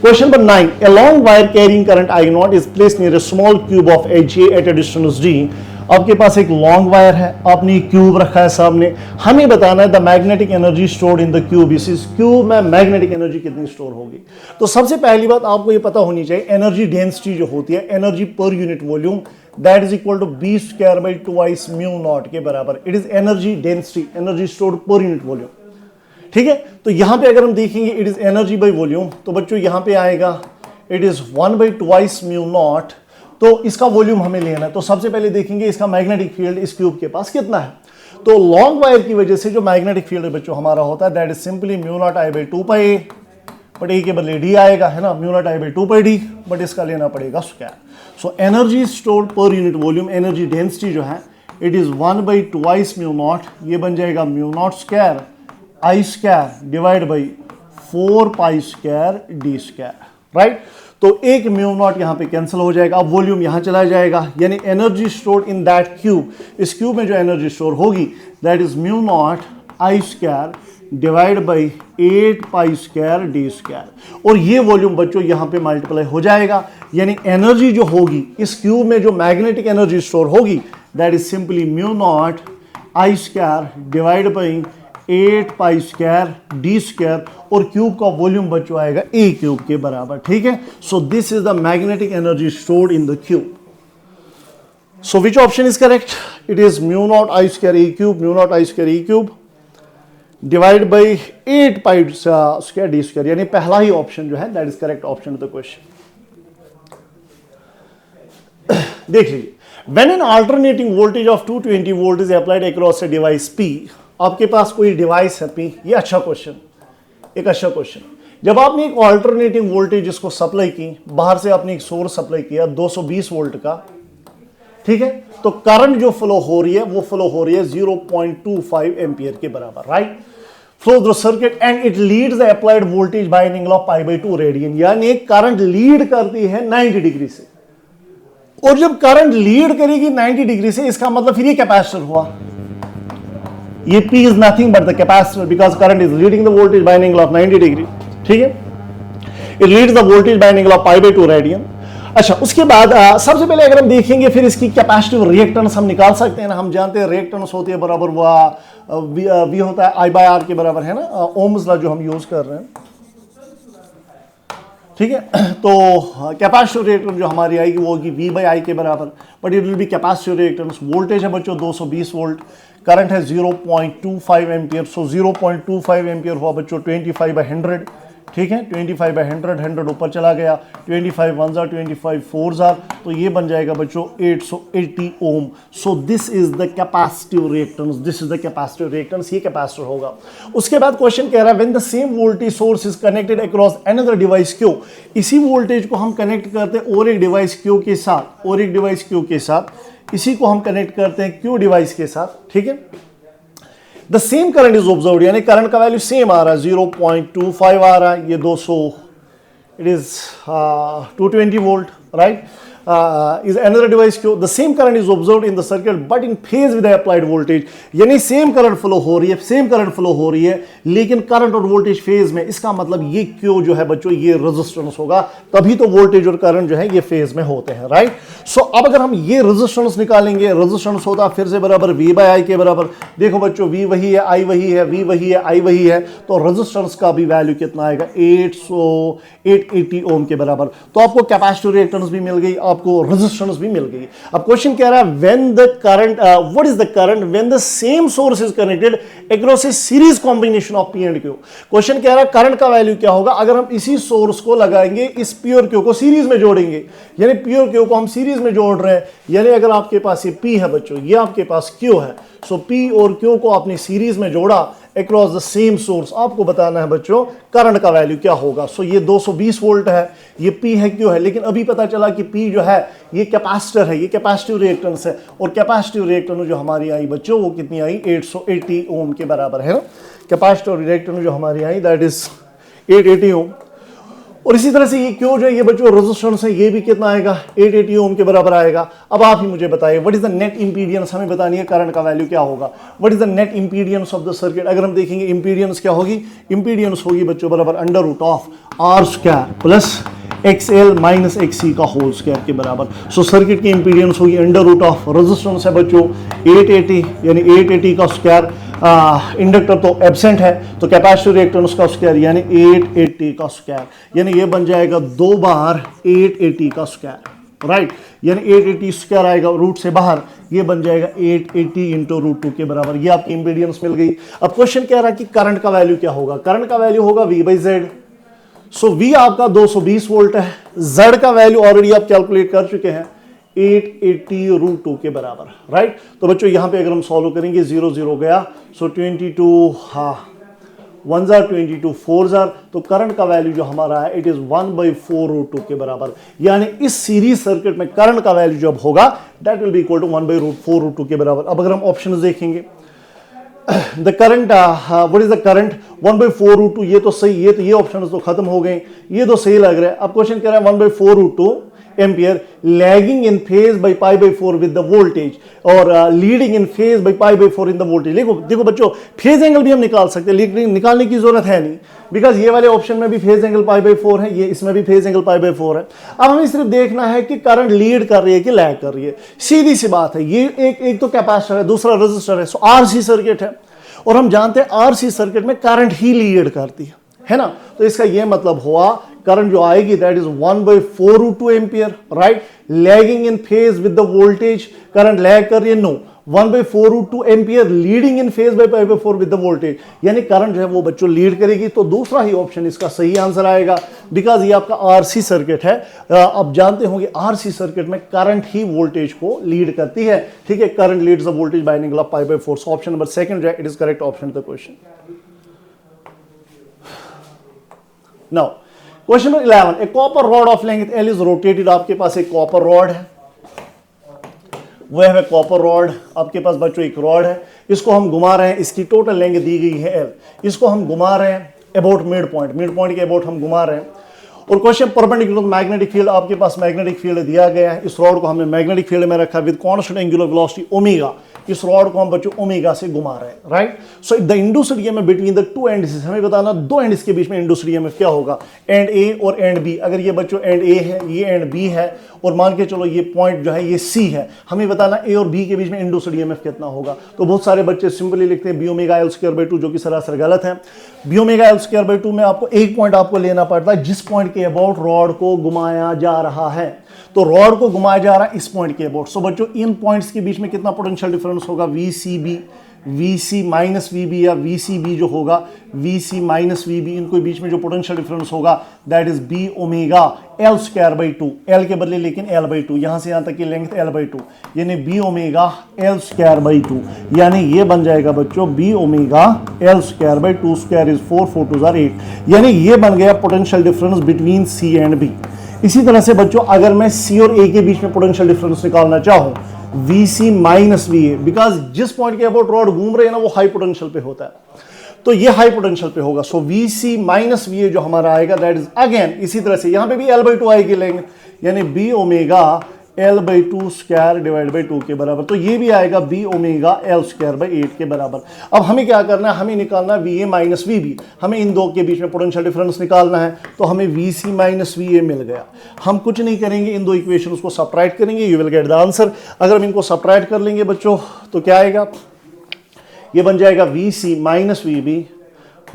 Question number 9. A long wire carrying current I naught is placed near a small cube of HA at a distance d. आपके पास एक long wire है, आपने एक क्यूब रखा है सामने, हमें बताना है the magnetic energy stored in the cube, इस क्यूब में मैग्नेटिक एनर्जी कितनी स्टोर होगी। तो सबसे पहली बात आपको ये पता होनी चाहिए, एनर्जी डेंसिटी जो होती है, energy per unit volume, that is equal to B square by twice mu naught के बराबर। It is energy density, energy stored per unit volume, ठीक है। तो यहां पे अगर हम देखेंगे it is energy by volume, तो बच्चों यहां पे आएगा it is 1 by twice mu naught, तो इसका वॉल्यूम हमें लेना है। तो सबसे पहले देखेंगे इसका मैग्नेटिक फील्ड इस क्यूब के पास कितना है। तो लॉन्ग वायर की वजह से जो मैग्नेटिक फील्ड बच्चों हमारा होता है that is simply mu naught I by 2 pi A, but A के बदले डी आएगा, है ना, mu naught I by 2 pi D, but इसका लेना पड़ेगा square. So energy stored per unit volume, energy density जो है it is 1 by twice mu naught, ये बन जाएगा mu naught square I square divide by 4 pi square D square, right. तो एक म्यू नॉट यहां पे कैंसिल हो जाएगा, अब वॉल्यूम यहां चला जाएगा, यानी energy stored in that cube, इस क्यूब में जो एनर्जी स्टोर होगी that is mu naught I square divide by 8 pi square D square, और ये वॉल्यूम बच्चों यहां पे मल्टीप्लाई हो जाएगा, यानी एनर्जी जो होगी इस क्यूब में जो मैग्नेटिक एनर्जी स्टोर होगी that is simply mu naught I square divide by 8 pi square D square, और क्यूब का वॉल्यूम बच्चों आएगा ए क्यूब के बराबर, ठीक है। So this is the magnetic energy stored in the cube. So which option is correct? It is mu naught I square A cube, mu naught I square A cube divide by 8 pi square D square, यानी पहला ही option जो है that is correct option to the question. देख लीजिए, when an alternating voltage of 220 volt is applied across a device P, आपके पास कोई डिवाइस है पी, ये अच्छा क्वेश्चन, एक अच्छा क्वेश्चन। जब आपने एक अल्टरनेटिंग वोल्टेज इसको सप्लाई की, बाहर से आपने एक सोर्स सप्लाई किया 220 वोल्ट का, ठीक है, तो करंट जो फ्लो हो रही है वो फ्लो हो रही है 0.25 एम्पियर के बराबर, right. Flow through circuit and it leads the applied voltage by an angle of pi by 2 radian, यानी करंट लीड करती है 90 डिग्री से, और जब करंट लीड करेगी 90 डिग्री से, इसका मतलब फिर ये कैपेसिटर हुआ, ये P is nothing but the capacitor because current is leading the voltage by an angle of 90 degree, ठीक है, it leads the voltage by an angle of pi by 2 radian। अच्छा, उसके बाद सबसे पहले अगर हम देखेंगे फिर इसकी कैपेसिटिव रिएक्टेंस हम निकाल सकते हैं ना, हम जानते हैं रिएक्टेंस होती है बराबर वी होता है आई बाय आर के बराबर, है ना, ओम्स लॉ जो हम यूज कर रहे हैं, ठीक है। तो कैपेसिटिव रिएक्टेंस जो हमारी आएगी वो होगी वी बाई आई के बराबर, but it will be capacitive reactance. Voltage है बच्चों 220 वोल्ट, करंट है 0.25 एम्पियर, सो 0.25 एम्पियर हुआ बच्चों 25 बाई 100, ठीक है, 25 बाई 100, 100 ऊपर चला गया, 25 1 जार 25 4 जार, तो ये बन जाएगा बच्चों 880 ohm. So this is the capacitive reactance, this is the capacitive reactance, ये कैपेसिटर होगा। उसके बाद क्वेश्चन कह रहा है when the same voltage source is connected across another device Q, इसी वोल्टेज को हम कनेक्ट करते हैं और एक डिवाइस क्यू के साथ, और एक डिवाइस क्यू के साथ, इसी को हम कनेक्ट करते हैं क्यू डिवाइस के साथ, ठीक है। The same current is observed, यानी करंट का वैल्यू सेम आ रहा है, 0.25 आ रहा है, ये 200, it is 220 volt, right. is another device क्यों, the same current is observed in the circuit but in phase with the applied voltage, यानी सेम करंट फ्लो हो रही है, सेम करंट फ्लो हो रही है, लेकिन करंट और वोल्टेज फेज में, इसका मतलब ये क्यों जो है बच्चों ये रेजिस्टेंस होगा, तभी तो वोल्टेज और करंट जो है ये फेज में होते हैं, राइट। सो अब अगर हम ये रेजिस्टेंस निकालेंगे, रेजिस्टेंस होता फिर से बराबर V बाय I के बराबर, देखो बच्चों V वही है, I वही है, V वही है, I वही है, तो रेजिस्टेंस का भी वैल्यू कितना आएगा 880 ओम के बराबर। तो आपको कैपेसिटिव रिएक्टेंस भी मिल गई, आपको रेजिस्टेंस भी मिल गई। अब क्वेश्चन कह रहा है when the current, what is the current when the same source is connected across A series combination of P and Q। Question कह रहा है करंट का वैल्यू क्या होगा अगर हम इसी सोर्स को लगाएंगे, इस P और Q को सीरीज में जोड़ेंगे, यानी P और Q को हम सीरीज में जोड़ रहे हैं, यानी अगर आपके पास ये P है बच्चों, ये आपके पास Q है, सो P और Q को आपने सीरीज में जोड़ा अक्रॉस द सेम सोर्स आपको बताना है बच्चों करंट का वैल्यू क्या होगा। सो ये 220 वोल्ट है, ये पी है क्यों है, लेकिन अभी पता चला कि पी जो है ये कैपेसिटर है, ये कैपेसिटिव रिएक्टेंस है, और कैपेसिटिव रिएक्टेंस जो हमारी आई बच्चों वो कितनी आई 880 ओम के बराबर है ना। कैपेसिटिव रिएक्टेंस जो हमारी आई दैट इज 880 ओम। और इसी तरह से ये क्यों जो है ये बच्चों रेजिस्टेंस है ये भी कितना आएगा 880 ओम के बराबर आएगा। अब आप ही मुझे बताइए what is the net impedance, हमें बतानी है करंट का वैल्यू क्या होगा। What is the net impedance of the circuit. अगर हम देखेंगे इंपीडेंस क्या होगी, इंपीडेंस होगी बच्चों बराबर under root of R square plus XL minus XC का होल स्क्वायर के बराबर। सो सर्किट की इंपीडेंस होगी अंडर रूट ऑफ रेजिस्टेंस है बच्चों 880 यानी 880 का स्क्वायर, इंडक्टर तो एब्सेंट है तो कैपेसिटिव रिएक्टेंस का स्क्वायर यानी 880 का स्क्वायर, यानी ये बन जाएगा 2 बार 880 का स्क्वायर, राइट। यानी 880 स्क्वायर आएगा रूट से बाहर, ये बन जाएगा 880 इंटू रूट 2 के बराबर। ये आपकी इंपीडेंस मिल गई। अब क्वेश्चन कह रहा है कि करंट का वैल्यू क्या होगा। करंट का वैल्यू होगा V/Z। सो V आपका 220 वोल्ट है, Z का वैल्यू ऑलरेडी आप कैलकुलेट कर चुके हैं 880 रूट 2 के बराबर, राइट। तो बच्चों यहां पे अगर हम सॉल्व करेंगे 0 0 गया, सो 22 1 जार 22 4 जार, तो करंट का वैल्यू जो हमारा है इट इज 1/4 रूट 2 के बराबर। यानी इस सीरीज सर्किट में करंट का वैल्यू जब होगा that will be equal to 1/4 root 2 के बराबर। अब अगर हम ऑप्शन देखेंगे the current what is the current 1/4 root 2, ये तो सही, ये ऑप्शन तो खत्म हो गए, ये तो सही लग रहा है। अब क्वेश्चन कह रहा है 1/4 root 2 ampere lagging in phase by π/4 with the voltage और leading in phase by π/4 in the voltage. देखो बच्चों फेज एंगल भी हम निकाल सकते हैं लेकिन निकालने की जरूरत है नहीं, बिकॉज ये वाले ऑप्शन में भी फेज एंगल π/4 है, ये इसमें भी फेज एंगल π/4 है। अब हमें सिर्फ देखना है कि करंट लीड कर रही है कि लैग कर रही है, सीधी सी बात है। ये एक तो कैपेसिटर है, दूसरा रेजिस्टर है, सो आरसी सर्किट है और हम जानते हैं आरसी सर्किट में करंट ही लीड करती है ना। तो इसका ये मतलब हुआ करंट जो आएगी that is 1/4 root 2 ampere, right. Lagging in phase with the voltage, current lag कर रही है, no 1/4 root 2 ampere leading in phase by π/4 with the voltage, यानी करंट जो है वो बच्चों लीड करेगी। तो दूसरा ही ऑप्शन इसका सही आंसर आएगा, बिकॉज ये आपका आरसी सर्किट है। अब जानते होंगे आरसी सर्किट में करंट ही वोल्टेज को लीड करती है, ठीक है। Current leads the voltage by angle of π/4। So option number second जो है it is correct option the question. Now question number 11, a copper rod of length L is rotated. आपके पास एक कॉपर रॉड है, वह है कॉपर रॉड। आपके पास बच्चों एक रॉड है, इसको हम घुमा रहे हैं, इसकी टोटल लेंथ दी गई है L, इसको हम घुमा रहे हैं अबाउट मिड पॉइंट के अबाउट हम घुमा रहे हैं। और क्वेश्चन परपेंडिकुलर मैग्नेटिक फील्ड, आपके पास मैग्नेटिक फील्ड दिया गया है, इस रॉड को हमने मैग्नेटिक फील्ड में रखा with constant angular velocity omega, इस रॉड को हम बच्चों ओमेगा से घुमा रहे हैं, right. So the induced EMF between the two ends, हमें बताना दो एंड्स के बीच में इंड्यूस्ड ईएमएफ क्या होगा, एंड ए और एंड बी। अगर ये बच्चों एंड ए है, ये एंड बी है, और मान के चलो ये पॉइंट जो है ये सी है, हमें बताना ए और बी के बीच में इंड्यूस्ड ईएमएफ कितना होगा। तो बहुत सारे बच्चे सिंपली लिखते हैं B omega L square by 2, जो कि सरासर गलत है। B omega L square by 2 में आपको एक पॉइंट आपको लेना पड़ता है जिस पॉइंट के अबाउट रॉड को घुमाया जा रहा है। तो रॉड को घुमाया जा रहा है इस पॉइंट के अबाउट। सो बच्चों इन पॉइंट्स के बीच में कितना पोटेंशियल डिफरेंस होगा, VCB, VC माइनस VB या VCB जो होगा, VC माइनस VB, इनको बीच में जो पोटेंशियल डिफरेंस होगा that is B omega L square by 2, L के बदले लेकिन L बाई 2, यहां से यहां तक की लेंथ L बाई 2, यानी B omega L square by 2, यानी ये बन जाएगा बच्चों B omega L square by 2 square is 4 4 2 8, यानी ये बन गया potential difference between C and B। इसी तरह से बच्चों अगर मैं C और A के बीच में पोटेंशियल डिफरेंस निकालना चाहूं, VC माइनस VA, बिकॉज जिस पॉइंट के अबाउट रॉड घूम रहे हैं ना वो हाई पोटेंशियल पे होता है, तो ये हाई पोटेंशियल पे होगा। सो VC माइनस VA जो हमारा आएगा दैट इज अगेन इसी तरह से यहां पे भी L बाई 2 आएगी लेंगे, यानी B omega L by 2 square divide by 2 के बराबर। तो ये भी आएगा B omega L square by 8 के बराबर। अब हमें क्या करना है, हमें निकालना है VA माइनस VB, हमें इन दो के बीच में पोटेंशियल डिफरेंस निकालना है। तो हमें VC माइनस VA मिल गया। हम कुछ नहीं करेंगे, इन दो इक्वेशंस को सब्ट्रैक्ट करेंगे, you will get the answer. अगर हम इनको सब्ट्रैक्ट कर लेंगे बच्चों तो क्या आएगा, ये बन जाएगा VC minus VB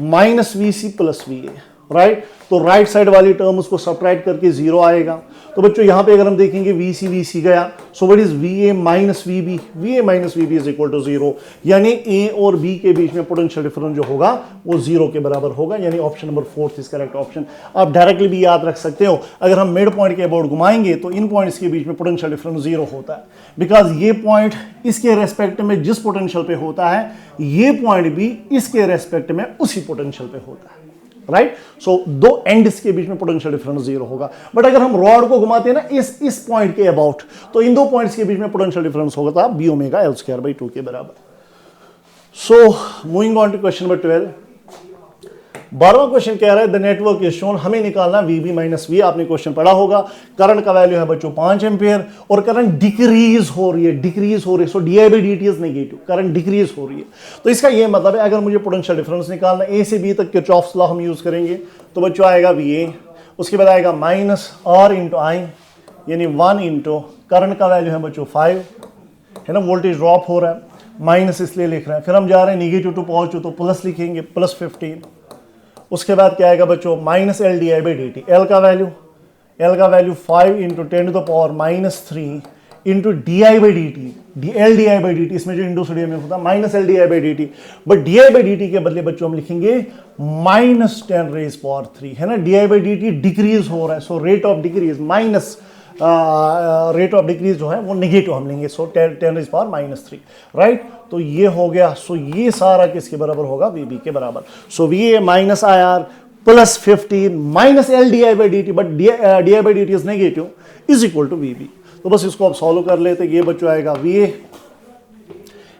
minus VC plus VA, right. तो राइट साइड वाली टर्म उसको सब्ट्रैक्ट करके 0 आएगा। तो बच्चों यहां पे अगर हम देखेंगे VC गया, so what is VA minus VB, VA minus VB is equal to 0, यानी A और B के बीच में पोटेंशियल डिफरेंस जो होगा वो 0 के बराबर होगा, यानी option number 4 is correct option. आप डायरेक्टली भी याद रख सकते हो, अगर हम मिड पॉइंट के अबाउट घुमाएंगे तो इन पॉइंट्स के बीच में पोटेंशियल डिफरेंस 0 होता है, बिकॉज ये पॉइंट इसके रेस्पेक्ट में जिस पोटेंशियल पे होता है, ये पॉइंट भी इसके रेस्पेक्ट में उसी पोटेंशियल पे होता है, राइट। सो दो एंड्स के बीच में पोटेंशियल डिफरेंस 0 होगा। बट अगर हम रॉड को घुमाते हैं ना इस पॉइंट के अबाउट, तो इन दो पॉइंट्स के बीच में पोटेंशियल डिफरेंस होगा था B omega L square by 2 के बराबर। So moving on to question number 12। 12वां क्वेश्चन कह रहा है द नेटवर्क इज शोन, हमें निकालना VB माइनस V। आपने क्वेश्चन पढ़ा होगा, करंट का वैल्यू है बच्चों 5 एम्पियर और करंट डिक्रीज हो रही है, सो DI by dt is negative, current decrease हो रही है। तो इसका ये मतलब है अगर मुझे पोटेंशियल डिफरेंस निकालना A से B तक किरचॉफ्स लॉ हम यूज करेंगे, तो बच्चों आएगा VA, उसके बाद आएगा माइनस R इंटू I, यानी 1 इंटू करंट का वैल्यू है बच्चों 5, है ना, वोल्टेज ड्रॉप हो रहा है, माइनस इसलिए लिख रहे हैं, फिर हम जा रहे हैं निगेटिव टू पॉजिटिव तो प्लस लिखेंगे, प्लस 15। उसके बाद क्या आएगा बच्चों minus L DI by dt, L का value 5 into 10 to the power minus 3 into DI by dt, L DI by dt, इसमें जो इंडो सोडियम होता है minus L DI by dt, but DI by dt के बदले बच्चों हम लिखेंगे माइनस 10 रेज पावर 3, है ना, DI बाई dt डिक्रीज हो रहा है, so rate of decrease minus rate of decrease जो है वो नेगेटिव हम लेंगे, सो 10 रेज पावर माइनस 3, राइट। तो ये हो गया, सो ये सारा किसके बराबर होगा, VB के बराबर। So VA minus IR plus 15 minus L DI by dt, but DI by dt is negative, is equal to VB। तो बस इसको आप सॉल्व कर लेते, ये बच्चों आएगा VA,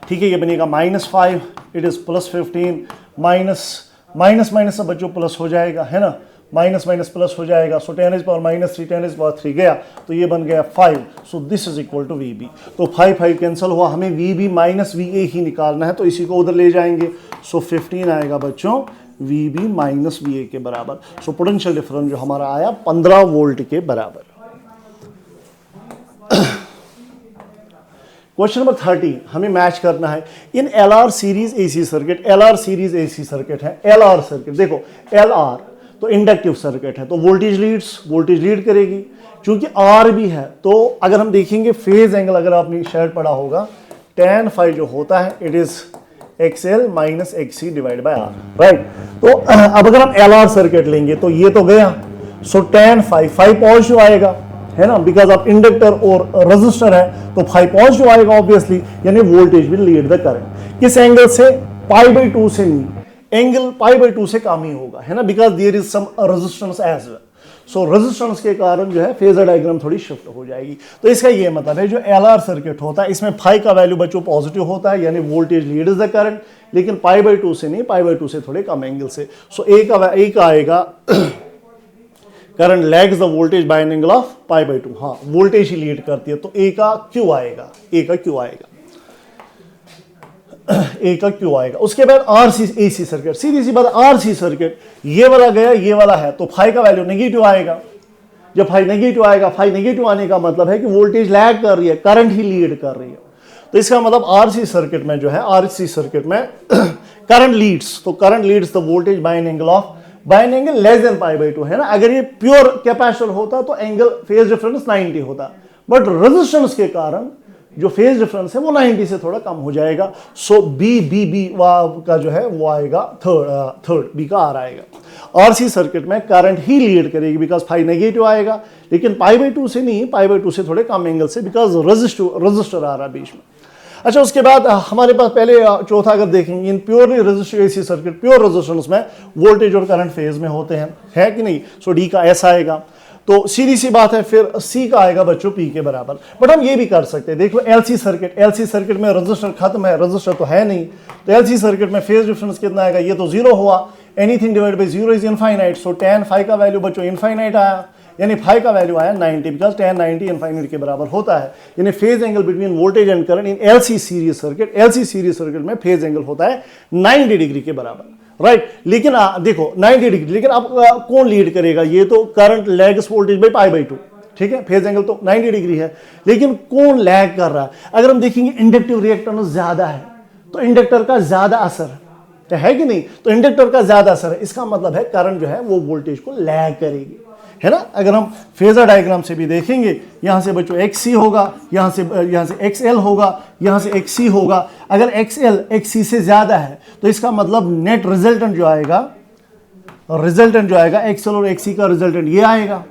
ठीक है, ये बनेगा -5, इट इज प्लस 15 माइनस सब बच्चों प्लस हो जाएगा, है ना, माइनस प्लस हो जाएगा, so 10 raise power minus 3, 10 raise power 3 गया, तो ये बन गया 5, so this is equal to VB। तो 5 कैंसिल हुआ, हमें VB माइनस VA ही निकालना है, तो इसी को उधर ले जाएंगे, सो 15 आएगा बच्चों VB माइनस VA के बराबर। सो पोटेंशियल डिफरेंस जो हमारा आया 15 वोल्ट के बराबर। क्वेश्चन नंबर 30 हमें मैच करना है इन LR series AC circuit, LR series AC circuit है, LR सर्किट, देखो LR तो इंडक्टिव सर्किट है, तो वोल्टेज लीड करेगी, क्योंकि R भी है, तो अगर हम देखेंगे फेज एंगल, अगर आपने शायद पढ़ा होगा tan phi जो होता है it is XL minus XC divide by R, right. तो अब अगर हम LR सर्किट लेंगे तो ये तो गया, सो tan phi पॉजिटिव आएगा, है ना, बिकॉज आप इंडक्टर और रेजिस्टर है तो phi पॉजिटिव आएगा ऑब्वियसली, यानी voltage will lead the current. किस एंगल से, π/2 से नहीं, एंगल π/2 से कम ही होगा, है ना, because there is some resistance as well, so resistance के कारण जो है फेजर डायग्राम थोड़ी शिफ्ट हो जाएगी। तो इसका ये मतलब है जो LR सर्किट होता है इसमें phi का वैल्यू बच्चों पॉजिटिव होता है, यानी वोल्टेज लीड्स द करंट, लेकिन π/2 से नहीं, π/2 से थोड़े कम एंगल से। सो A का आएगा current lags the voltage by an angle of π/2, हाँ वोल्टेज ही लीड करती है, तो A का Q आएगा। उसके बाद RC AC सर्किट, सीधी सी बात, RC सर्किट ये वाला गया, ये वाला है, तो phi का वैल्यू नेगेटिव आएगा। जब phi नेगेटिव आएगा, phi नेगेटिव आने का मतलब है कि वोल्टेज लैग कर रही है, करंट ही लीड कर रही है, तो इसका मतलब RC सर्किट में जो है, RC सर्किट में करंट लीड्स, तो current leads the voltage by an angle less than π/2, है ना। अगर ये प्योर कैपेसिटर होता तो एंगल फेज डिफरेंस 90 होता, बट रेजिस्टेंस के कारण जो फेज डिफरेंस है वो 90 से थोड़ा कम हो जाएगा, सो बी का जो है वो आएगा थर्ड बी का R आएगा। RC सर्किट में करंट ही लीड करेगी बिकॉज phi नेगेटिव आएगा, लेकिन π/2 से नहीं, π/2 से थोड़े कम एंगल से, बिकॉज रजिस्टर आ रहा है बीच में। अच्छा, उसके बाद हमारे पास पहले चौथा अगर देखेंगे, in purely resistive AC circuit, pure resistance में वोल्टेज और करंट फेज में होते हैं, है कि नहीं, सो D का S आएगा। तो सीधी सी बात है, फिर C का आएगा बच्चों P के बराबर। बट हम ये भी कर सकते हैं, देखो LC सर्किट में रेजिस्टर खत्म है, रेजिस्टर तो है नहीं, तो LC सर्किट में फेज डिफरेंस कितना आएगा, ये तो 0 हुआ, anything divide by 0 is infinite, so tan phi का वैल्यू बच्चों इनफाइनाइट आया, यानी phi का वैल्यू आया 90, बिकॉज tan 90 इनफाइनाइट के बराबर होता है, यानी phase angle between voltage and current in LC series circuit में फेज एंगल होता है 90 डिग्री के बराबर, राइट। लेकिन देखो 90 डिग्री, लेकिन अब कौन लीड करेगा, ये तो करंट लैग्स वोल्टेज बाय π/2, ठीक है, फेज एंगल तो 90 डिग्री है, लेकिन कौन लैग कर रहा है। अगर हम देखेंगे इंडक्टिव रिएक्टेंस ज्यादा है तो इंडक्टर का ज्यादा असर, है कि नहीं? तो इंडक्टर का ज्यादा असर है, इसका मतलब है करंट जो है वो वोल्टेज को लैग करेगी, है ना। अगर हम फेजर डायग्राम से भी देखेंगे, यहां से बच्चों XC होगा, यहां से XL होगा, यहां से XC होगा। अगर XL XC से ज्यादा है तो इसका मतलब नेट रिजल्टेंट जो आएगा XL और XC का रिजल्टेंट ये आएगा,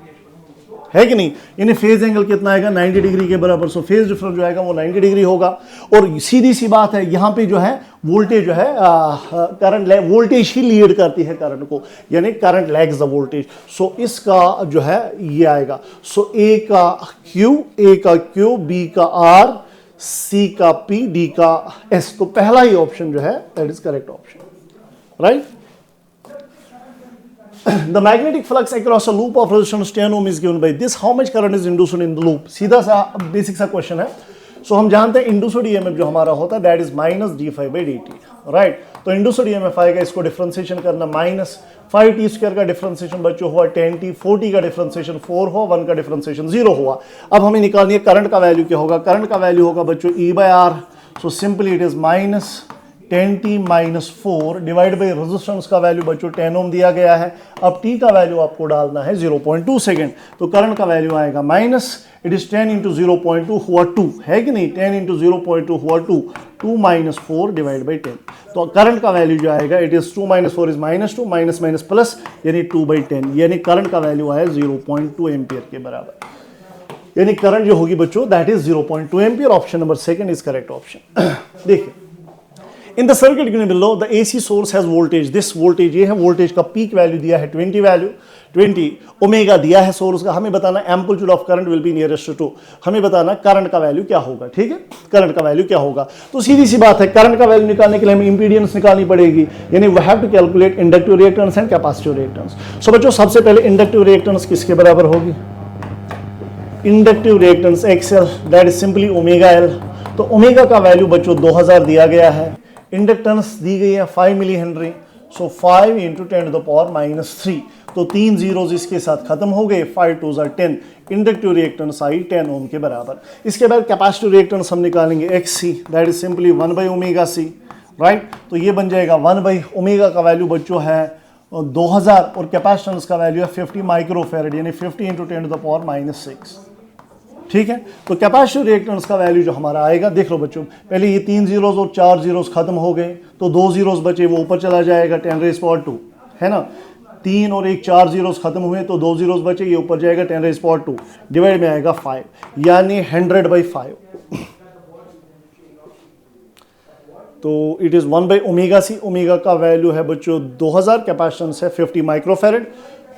है कि नहीं? यानी फेज एंगल कितना आएगा? 90 डिग्री के बराबर। सो फेज डिफरेंस जो आएगा वो 90 डिग्री होगा। और सीधी सी बात है, यहां पे जो है वोल्टेज जो है करंट वोल्टेज ही लीड करती है करंट को, यानी करंट लैग्स द वोल्टेज। सो इसका जो है ये आएगा, सो A का Q, B का R, C का P, D का S। तो पहला ही ऑप्शन जो है that is correct option, right. The magnetic flux across a loop of resistance 10 ohm is given by this. How much current is induced in the loop? सीधा सा basic सा question है। सो हम जानते हैं इंड्यूस्ड ईएमएफ जो हमारा होता है दैट इज -d∅dt, राइट। तो इंड्यूस्ड ईएमएफ आएगा, इसको डिफरेंशिएशन करना, -5t² का डिफरेंशिएशन बच्चों हुआ 10t, 4t का डिफरेंशिएशन 4 हुआ, 1 का डिफरेंशिएशन 0 हुआ। अब हमें निकालनी है करंट का वैल्यू क्या होगा। करंट का वैल्यू होगा बच्चों E/R। So simply it is -10t - 4 divide by resistance का वैल्यू बच्चों 10 ओम दिया गया है। अब t का वैल्यू आपको डालना है 0.2 सेकेंड। तो करंट का वैल्यू आएगा इट इज 10 × 0.2 हुआ 2, है कि नहीं? 10 × 0.2 हुआ 2 - 4 डिवाइड बाई 10। तो करंट का वैल्यू जो आएगा it is 2 - 4 is -2, minus plus, यानी 2/10, यानी करंट का वैल्यू आया 0.2 एम्पियर के बराबर। यानी करंट जो होगी बच्चों that is 0.2 ampere. Option number second is correct option. देखिए, in the circuit given below the AC source has voltage, this voltage ये है, वोल्टेज का पीक वैल्यू दिया है 20 ओमेगा दिया है सोर्स का। हमें बताना amplitude of current will be nearest to, हमें बताना करंट का वैल्यू क्या होगा, ठीक है, करंट का वैल्यू क्या होगा। तो सीधी सी बात है, करंट का वैल्यू निकालने के लिए हमें इंपीडेंस निकालनी पड़ेगी, यानी we have to calculate inductive reactance and capacitive reactance. So बच्चों सबसे पहले इंडक्टिव रिएक्टेंस किसके बराबर होगी? Inductive reactance XL, that is simply omega L। तो ओमेगा का वैल्यू बच्चों 2000 दिया गया है, इंडक्टेंस दी गई है 5 मिली हेनरी। सो 5 × 10⁻³ तो 3 जीरोज इसके साथ खत्म हो गए, 5 2 = 10। इंडक्टिव रिएक्टेंस आई 10 ओम के बराबर। इसके बाद कैपेसिटिव रिएक्टेंस हम निकालेंगे XC, that is simply 1/ωc, right. तो ये बन जाएगा 1/ω का वैल्यू बच्चों है 2000 और कैपेसिटेंस का वैल्यू है 50 माइक्रोफैरड, यानी 50 × 10⁻⁶, ठीक है। तो कैपेसिटिव रिएक्टेंस का वैल्यू जो हमारा आएगा, देख लो बच्चों, पहले ये 3 जीरोज और 4 जीरोज खत्म हो गए, तो 2 जीरोज बचे, वो ऊपर चला जाएगा 10⁻², है ना। 3 और 1 4 जीरोज खत्म हुए, तो 2 जीरोज बचे, ये ऊपर जाएगा 10⁻², डिवाइड में आएगा 5, यानी 100/5। तो इट इज 1/ωc। ओमेगा का वैल्यू है बच्चों 2000, कैपेसिटेंस है 50 माइक्रोफैरड।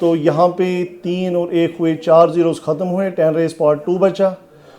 तो यहाँ पे 3 और 1 हुए, 4 जीरोस खत्म हुए, 10⁻² बचा।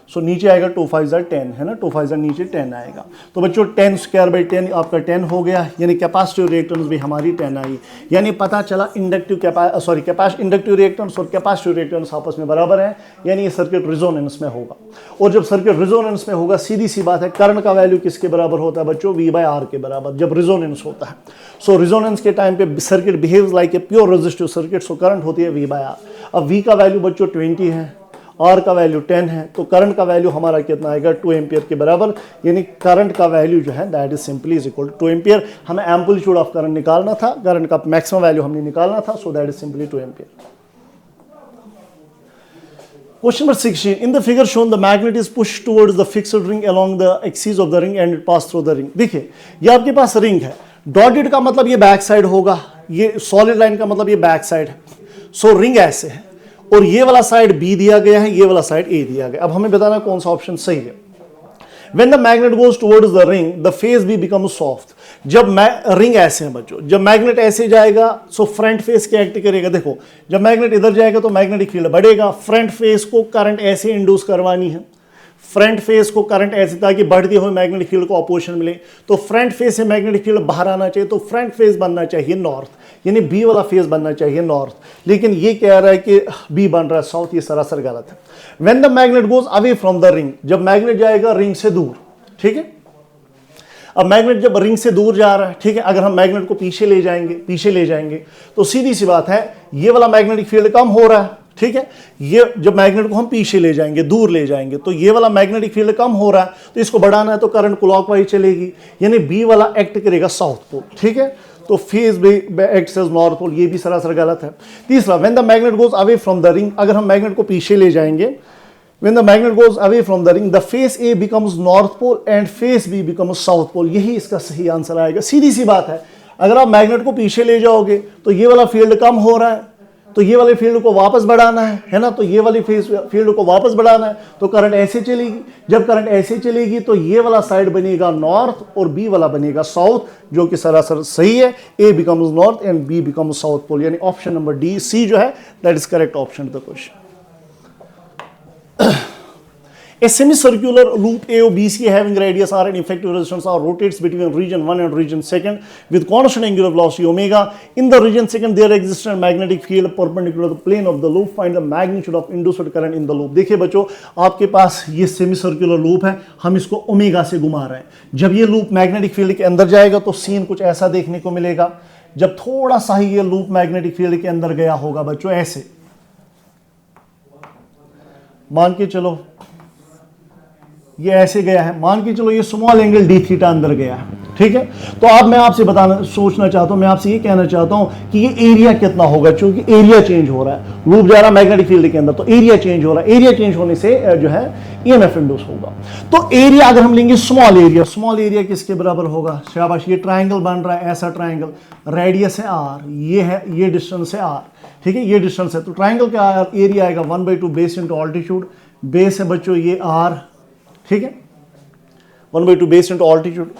सो नीचे आएगा 2 5 = 10, है ना, 2 5 नीचे 10 आएगा। तो बच्चों 10² आपका 10 हो गया, यानी कैपेसिटिव रिएक्टेंस भी हमारी 10 आई। यानी पता चला इंडक्टिव रिएक्टेंस और कैपेसिटिव रिएक्टेंस आपस में बराबर है, यानी ये सर्किट रिजोनेंस में होगा। और जब सर्किट रिजोनेंस में होगा, सीधी सी बात है, करंट का वैल्यू किसके बराबर होता है बच्चों? V/R के बराबर, जब रिजोनेंस होता है। सो रिजोनेंस के टाइम पे circuit behaves like a pure resistive circuit, so current होती है V/R। अब V का वैल्यू बच्चों 20 है, R का वैल्यू 10 है, तो करंट का वैल्यू हमारा कितना आएगा? 2 एम्पियर के बराबर। यानी करंट का वैल्यू जो है that is simply is equal to 2 ampere. हमें एम्पलीट्यूड ऑफ करंट निकालना था, करंट का मैक्सिमम वैल्यू हमने निकालना था, so that is simply 2 ampere. Question number 16. In the figure shown, the magnet is pushed towards the fixed ring along the axis of the ring and it passes through the ring. देखिए, ये आपके पास ring है, dotted का मतलब ये back side होगा, ये solid line का मतलब ये बैक साइड है। सो रिंग ऐसे है, और ये वाला साइड B दिया गया है, ये वाला साइड A दिया गया। अब हमें बताना कौन सा ऑप्शन सही है। When the magnet goes towards the ring, the face B becomes soft. जब रिंग ऐसे है बच्चों, जब मैग्नेट ऐसे जाएगा, सो फ्रंट फेस क्या एक्ट करेगा? देखो, जब मैग्नेट इधर जाएगा तो मैग्नेटिक फील्ड बढ़ेगा। फ्रंट फेस को करंट ऐसे इंड्यूस करवानी है, फ्रंट फेस को करंट ऐसे, ताकि बढ़ती हुई मैग्नेटिक फील्ड को अपोजिशन मिले। तो फ्रंट फेस से मैग्नेटिक फील्ड बाहर आना चाहिए, तो फ्रंट फेस बनना चाहिए नॉर्थ, यानी बी वाला फेस बनना चाहिए नॉर्थ। लेकिन ये कह रहा है कि बी बन रहा है साउथ, ये सरासर गलत है। When the magnet goes away from the ring, जब मैग्नेट जाएगा रिंग से दूर, ठीक है। अब मैग्नेट जब रिंग से दूर जा रहा है, ठीक है, अगर हम मैग्नेट को पीछे ले जाएंगे तो सीधी सी बात है, ये वाला मैग्नेटिक फील्ड कम हो रहा है, ठीक है, ये जब मैग्नेट को हम पीछे ले जाएंगे, दूर ले जाएंगे, तो ये वाला मैग्नेटिक फील्ड कम हो रहा है, तो इसको बढ़ाना है तो करंट क्लॉकवाइज चलेगी, यानी बी वाला एक्ट करेगा साउथ पोल। ठीक है, तो phase B acts as north pole, ये भी सरासर गलत है। तीसरा, when the magnet goes away from the ring, अगर हम मैग्नेट को पीछे ले जाएंगे, when the magnet goes away from the ring, the face A becomes north pole and face B becomes south pole। यही इसका सही आंसर आएगा। सीधी सी बात है, अगर आप मैग्नेट को पीछे ले जाओगे तो ये वाला फील्ड कम हो रहा है, तो ये वाले फील्ड को वापस बढ़ाना है ना, तो ये वाली फील्ड को वापस बढ़ाना है, तो करंट ऐसे चलेगी। जब करंट ऐसे चलेगी तो ये वाला साइड बनेगा नॉर्थ और बी वाला बनेगा साउथ, जो कि सरासर सही है। A becomes north and B becomes south pole, यानी ऑप्शन नंबर डी सी जो है that is correct option the question. A semicircular loop AOBC having radius r and effective resistance r rotates between region 1 and region 2 with constant angular velocity omega. In the region 2 there exists a magnetic field perpendicular to the plane of the loop. Find the magnitude of induced current in the loop। देखिए बच्चों, आपके पास ये सेमीसर्कुलर loop है, हम इसको omega से घुमा रहे हैं। जब ये लूप मैग्नेटिक फील्ड के अंदर जाएगा तो सीन कुछ ऐसा देखने को मिलेगा। जब थोड़ा सा ही ये लूप मैग्नेटिक फील्ड के अंदर गया होगा बच्चों, ऐसे मान के चलो ये ऐसे गया है, मान के चलो ये स्मॉल एंगल डी थीटा अंदर गया है। ठीक है, तो अब मैं आपसे सोचना चाहता हूं, मैं आपसे ये कहना चाहता हूं कि ये एरिया कितना होगा, क्योंकि एरिया चेंज हो रहा है, लूप जा रहा है मैग्नेटिक फील्ड के अंदर, तो एरिया चेंज हो रहा है। एरिया चेंज होने से जो है ईएमएफ इंड्यूस होगा। तो एरिया अगर हम लेंगे स्मॉल एरिया किसके बराबर होगा? शाबाश, ये ट्राइंगल बन रहा है, ऐसा ट्राइंगल, रेडियस है आर, ये है, ये डिस्टेंस है आर। ठीक है, ये डिस्टेंस है, तो ट्राइंगल का एरिया आएगा 1/2 बेस इंटू ऑल्टीट्यूड। बेस है बच्चों ये आर, ठीक है, 1/2 बेस इंटू ऑल्टीट्यूड।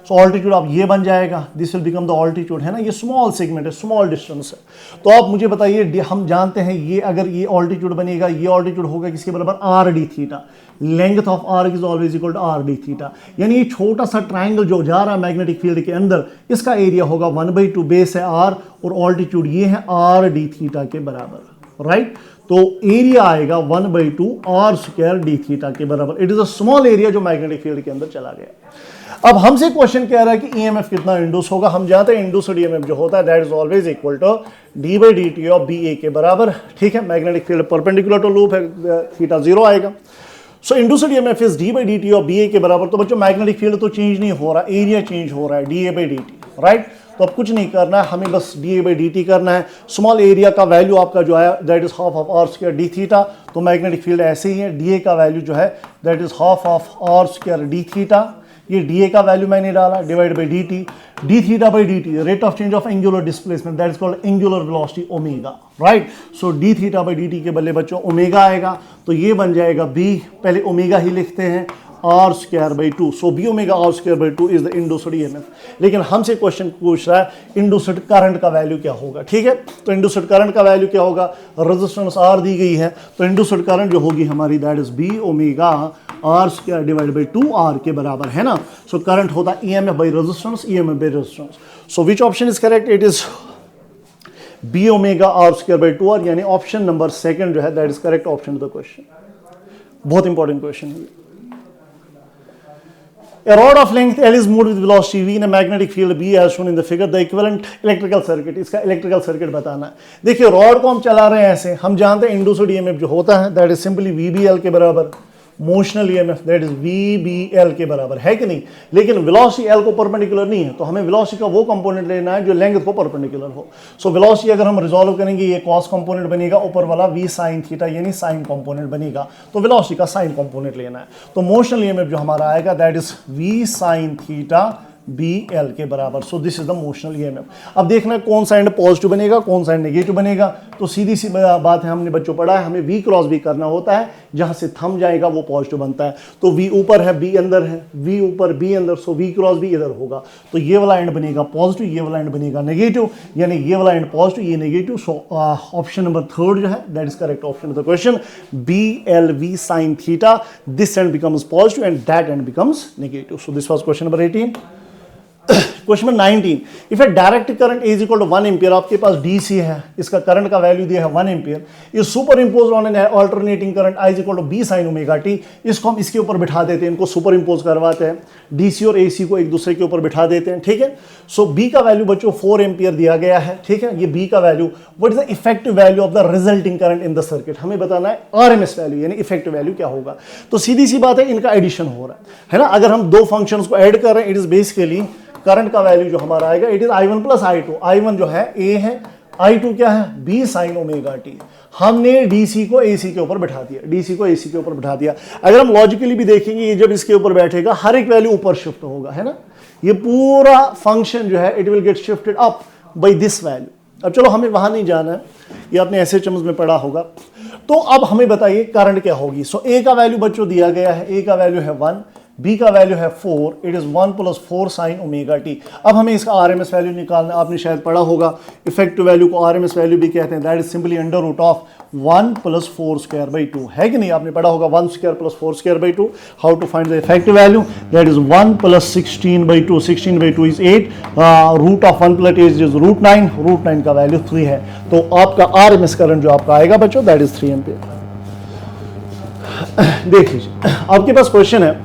सो ऑल्टीट्यूड आप ये बन जाएगा, this will become the altitude, है ना, ये स्मॉल सेगमेंट है, स्मॉल डिस्टेंस है। तो आप मुझे बताइए, हम जानते हैं ये अगर ये ऑल्टीट्यूड बनेगा, ये ऑल्टीट्यूड होगा किसके बराबर? R d theta. Length of arc is always equal to R d theta, यानी ये छोटा सा ट्राइंगल जो जा रहा है मैग्नेटिक फील्ड के अंदर, इसका एरिया होगा 1/2 बेस है आर और ऑल्टीट्यूड ये है आर डी थीटा के बराबर, राइट। तो एरिया आएगा 1/2 आर स्क्वायर डी थीटा के बराबर। It is a small area जो मैग्नेटिक फील्ड के अंदर चला गया। अब हमसे क्वेश्चन कह रहा है कि ईएमएफ कितना इंड्यूस होगा। हम जानते हैं इंड्यूस्ड ईएमएफ जो होता है that is always equal to d/dt of BA के बराबर। ठीक है, magnetic field perpendicular to loop है, थीटा 0 आएगा। So induced EMF is d/dt of BA के बराबर। तो बच्चों मैग्नेटिक फील्ड तो चेंज नहीं हो रहा, एरिया चेंज हो रहा है, dA/dt, राइट। तो अब कुछ नहीं करना है, हमें बस dA/dt करना है। स्मॉल एरिया का वैल्यू आपका जो है that is half of R square D theta, तो मैग्नेटिक फील्ड ऐसे ही है। डीए का वैल्यू जो है that is half of R square D theta, ये डीए का वैल्यू मैंने डाला, divide by dt, D theta by dt, rate of change of angular displacement that is called angular velocity omega, right. So D theta by dt के बदले बच्चों omega आएगा, तो ये बन जाएगा b, पहले ओमेगा ही लिखते हैं, R square by 2। So B omega R square by 2 is the induced EMF. लेकिन हमसे क्वेश्चन पूछ रहा है इंड्यूस्ड करंट का वैल्यू क्या होगा। ठीक है, तो इंड्यूस्ड करंट का वैल्यू क्या होगा? रेजिस्टेंस आर दी गई है, तो इंड्यूस्ड करंट जो होगी हमारी that is B omega R square divide by 2 R के बराबर, है ना। सो करंट होता है EMF by resistance, EMF by resistance. So which option is correct? It is B omega R square by 2 R, यानी ऑप्शन नंबर 2 जो है that is correct option the question. बहुत इंपॉर्टेंट क्वेश्चन है। A rod of length L is moved with velocity v in a magnetic field B as shown in the figure. The equivalent electrical circuit, इसका electrical circuit बताना है। देखिए rod को हम चला रहे हैं ऐसे, हम जानते हैं इंड्यूस्ड ईएमएफ जो होता है दैट इज सिंपली VBL के बराबर, motional EMF that is VBL के बराबर, है कि नहीं। लेकिन वेलोसिटी L को परपेंडिकुलर नहीं है, तो हमें वेलोसिटी का वो कंपोनेंट लेना है जो लेंथ को परपेंडिकुलर हो। सो वेलोसिटी अगर हम रिजॉल्व करेंगे, ये कॉस कंपोनेंट बनेगा, ऊपर वाला V sin थीटा यानी साइन कंपोनेंट बनेगा, तो वेलोसिटी का साइन कंपोनेंट लेना है। तो मोशनल ईएमएफ जो हमारा आएगा that is V sin theta BL के बराबर। So this is the motional EMF. अब देखना कौन सा एंड पॉजिटिव बनेगा, कौन सा एंड नेगेटिव बनेगा। तो सीधी सी बात है, हमने बच्चों पढ़ा है, हमें V क्रॉस B करना होता है, जहां से थंब जाएगा वो पॉजिटिव बनता है। तो V ऊपर है B अंदर है, V ऊपर B अंदर, सो V क्रॉस B इधर होगा, तो ये वाला एंड बनेगा पॉजिटिव, ये वाला एंड बनेगा नेगेटिव, यानी ये वाला एंड पॉजिटिव, ये नेगेटिव। सो ऑप्शन नंबर 3 जो है that is correct option of the question, BL V sin theta, this end becomes positive and that end becomes negative. So this was question number 18। Question number 19, if a direct current is equal to 1 ampere, आपके पास DC है, इसका current का value दिया है 1 ampere, is superimpose on an alternating current I is equal to B sine omega T, इसको हम इसके ऊपर बिठा देते हैं, इनको सुपर इम्पोज करवाते हैं, डीसी और एसी को एक दूसरे के ऊपर बिठा देते हैं, ठीक है। सो बी का वैल्यू बच्चों 4 एम्पियर दिया गया है, ठीक है, ये बी का value, what is the effective value of the resulting current in the circuit, हमें बताना है आरएमएस वैल्यू यानी इफेक्टिव वैल्यू क्या होगा। तो सीधी सी बात है, इनका एडिशन हो रहा है ना, अगर हम दो फंक्शंस को ऐड कर रहे हैं, इट इज बेसिकली करंट का वैल्यू जो हमारा आएगा it is I1 plus I2, I1 जो है A है, I2 क्या है B साइन ओमेगा टी, हमने DC को AC के ऊपर बिठा दिया, DC को AC के ऊपर बिठा दिया। अगर हम लॉजिकली भी देखेंगे, ये जब इसके ऊपर बैठेगा हर एक वैल्यू ऊपर शिफ्ट होगा, है ना, ये पूरा फंक्शन जो है it will get shifted up by this value. अब चलो हमें वहां नहीं जाना है, ये आपने SHMS में पढ़ा होगा। तो अब हमें बताइए करंट क्या होगी। सो A का वैल्यू बच्चों दिया गया है, A का वैल्यू है 1, B का वैल्यू है 4, it is 1 plus 4 sign omega T. अब हमें इसका आरएमएस वैल्यू निकालना, आपने शायद पढ़ा होगा, इफेक्टिव वैल्यू को आरएमएस वैल्यू भी कहते हैं, that is simply under root of 1 plus 4 square by 2, है कि नहीं, आपने पढ़ा होगा 1 square plus 4 square by 2। How to find the effective value, that is 1 plus 16 by 2, 16 by 2 is 8, root of 1 plus 8 is root 9, root 9 का value 3 है। तो आपका आरएमएस करंट जो आपका आएगा बच्चों दैट इज 3 एम्पियर। देख लीजिए, आपके पास क्वेश्चन है,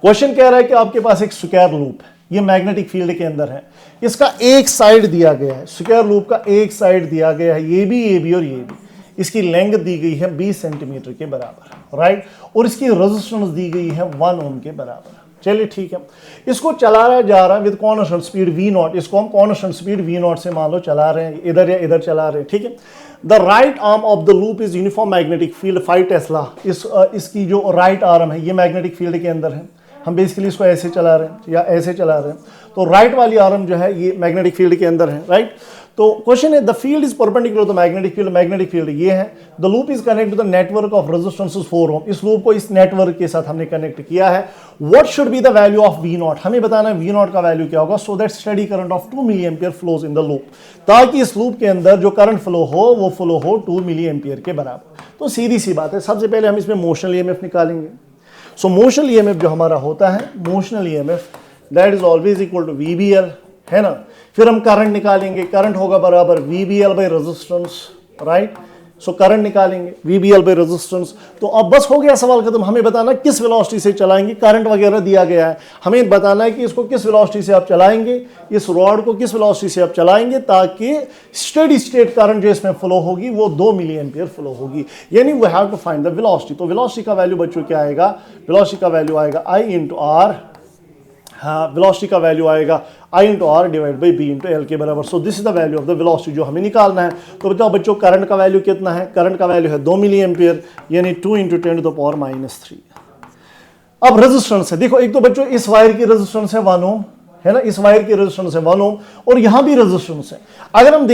क्वेश्चन कह रहा है कि आपके पास एक स्क्वायर लूप है, ये मैग्नेटिक फील्ड के अंदर है, इसका एक साइड दिया गया है, स्क्वायर लूप का एक साइड दिया गया है, ये भी और ये भी, इसकी लेंथ दी गई है 20 सेंटीमीटर के बराबर, राइट, और इसकी रेजिस्टेंस दी गई है 1 ओम के बराबर। चलिए ठीक है, इसको चलाया जा रहा है विद कांस्टेंट स्पीड V0, इसको हम कांस्टेंट स्पीड V0 से मान लो चला रहे हैं, इधर या इधर चला रहे हैं, ठीक है। The right arm of the loop is uniform magnetic field 5 Tesla, इसकी जो राइट आर्म है ये मैग्नेटिक फील्ड के अंदर है, हम बेसिकली इसको ऐसे चला रहे हैं या ऐसे चला रहे हैं, तो राइट वाली आर्म जो है ये मैग्नेटिक फील्ड के अंदर है, राइट। तो क्वेश्चन है, the field is perpendicular to magnetic field, magnetic field ये है, the loop is connect to the network of resistances 4 ohm, इस लूप को इस नेटवर्क के साथ हमने कनेक्ट किया है। What should be the value of V0, हमें बताना है V0 का वैल्यू क्या होगा, so that steady current of 2 milli ampere flows in the loop, ताकि इस लूप के अंदर जो करंट फ्लो हो वो फ्लो हो 2 मिली एम्पियर के बराबर। तो सीधी सी बात है, सबसे पहले हम इसमें मोशनल EMF निकालेंगे। सो मोशनल EMF जो हमारा होता है, motional EMF that is always equal to VBL, है ना। फिर हम करंट निकालेंगे, करंट होगा बराबर VBL by resistance, right. So current निकालेंगे VBL बाई रेजिस्टेंस। तो अब बस हो गया सवाल खत्म, हमें बताना किस वेलोसिटी से चलाएंगे, करंट वगैरह दिया गया है, हमें बताना है कि इसको किस वेलोसिटी से आप चलाएंगे, इस रॉड को किस वेलोसिटी से आप चलाएंगे, ताकि स्टेडी स्टेट करंट जो इसमें फ्लो होगी वो 2 मिली एम्पियर फ्लो होगी, यानी we have to find the velocity. तो वेलोसिटी का वैल्यू बच्चों क्या आएगा, वेलोसिटी का वैल्यू आएगा I इंटू R, हाँ वेलोसिटी का वैल्यू आएगा I into R divide by B into L के बराबर। So this is the value of the velocity जो हमें निकालना है। तो बताओ बच्चों करंट का वैल्यू कितना है, करंट का वैल्यू है 2 मिली एम्पियर, यानी 2 इंटू 10 टू द पावर -3। अब रेजिस्टेंस है, देखो एक तो बच्चों इस वायर की रेजिस्टेंस है 1 ओम, है ना, इस वायर की रेजिस्टेंस है 1 ओम, और यहां भी रेजिस्टेंस है। अगर हम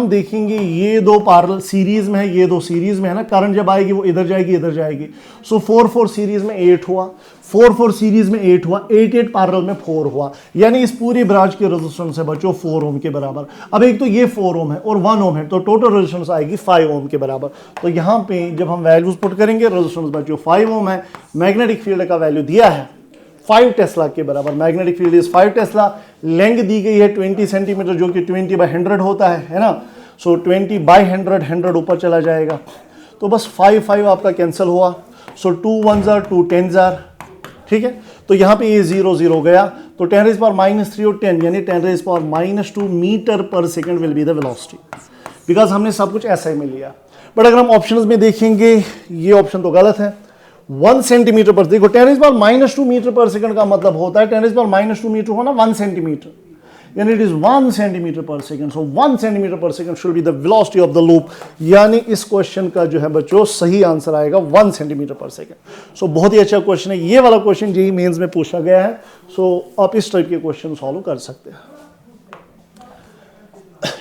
देखेंगे ये दो पैरेलल सीरीज में है, ये दो सीरीज में है ना, करंट जब आएगी वो इधर जाएगी इधर जाएगी। सो 4 सीरीज में 8 हुआ, 4 सीरीज में 8 हुआ, 8 पैरेलल में 4 हुआ, यानी इस पूरी ब्रांच की रेजिस्टेंस है बच्चों 4 ओम के बराबर। अब एक तो ये 4 ओम है और 1 ओम है, तो टोटल रेजिस्टेंस आएगी 5 ओम के बराबर। तो यहां पे जब हम वैल्यूज पुट करेंगे, रेजिस्टेंस बच्चों 5 ओम है, मैग्नेटिक फील्ड का वैल्यू दिया है 5 टेस्ला के बराबर, magnetic field is 5 tesla, length दी गई है 20 सेंटीमीटर जो कि 20/100 होता है ना। सो 20/100, 100 ऊपर चला जाएगा, तो बस 5 आपका कैंसिल हुआ। सो 2 1s are 2 10s are, ठीक है। तो यहाँ पे ये 0 0 गया, तो 10⁻³ और 10 यानी 10⁻² मीटर पर second will be the velocity, because हमने सब कुछ ऐसा ही में लिया। बट अगर हम ऑप्शंस में देखेंगे, ये ऑप्शन तो गलत है। 1 सेंटीमीटर पर, देखो 10⁻² मीटर पर सेकंड का मतलब होता है 10⁻² मीटर होना 1 सेंटीमीटर, यानी इट इज 1 सेंटीमीटर पर सेकंड। सो 1 सेंटीमीटर पर second should be the velocity of the loop, यानी इस क्वेश्चन का जो है बच्चों सही आंसर आएगा 1 सेंटीमीटर पर सेकंड। सो बहुत ही अच्छा क्वेश्चन है, ये वाला क्वेश्चन जेईई मेंस में पूछा गया है। सो आप इस टाइप के क्वेश्चन सॉल्व कर सकते हैं।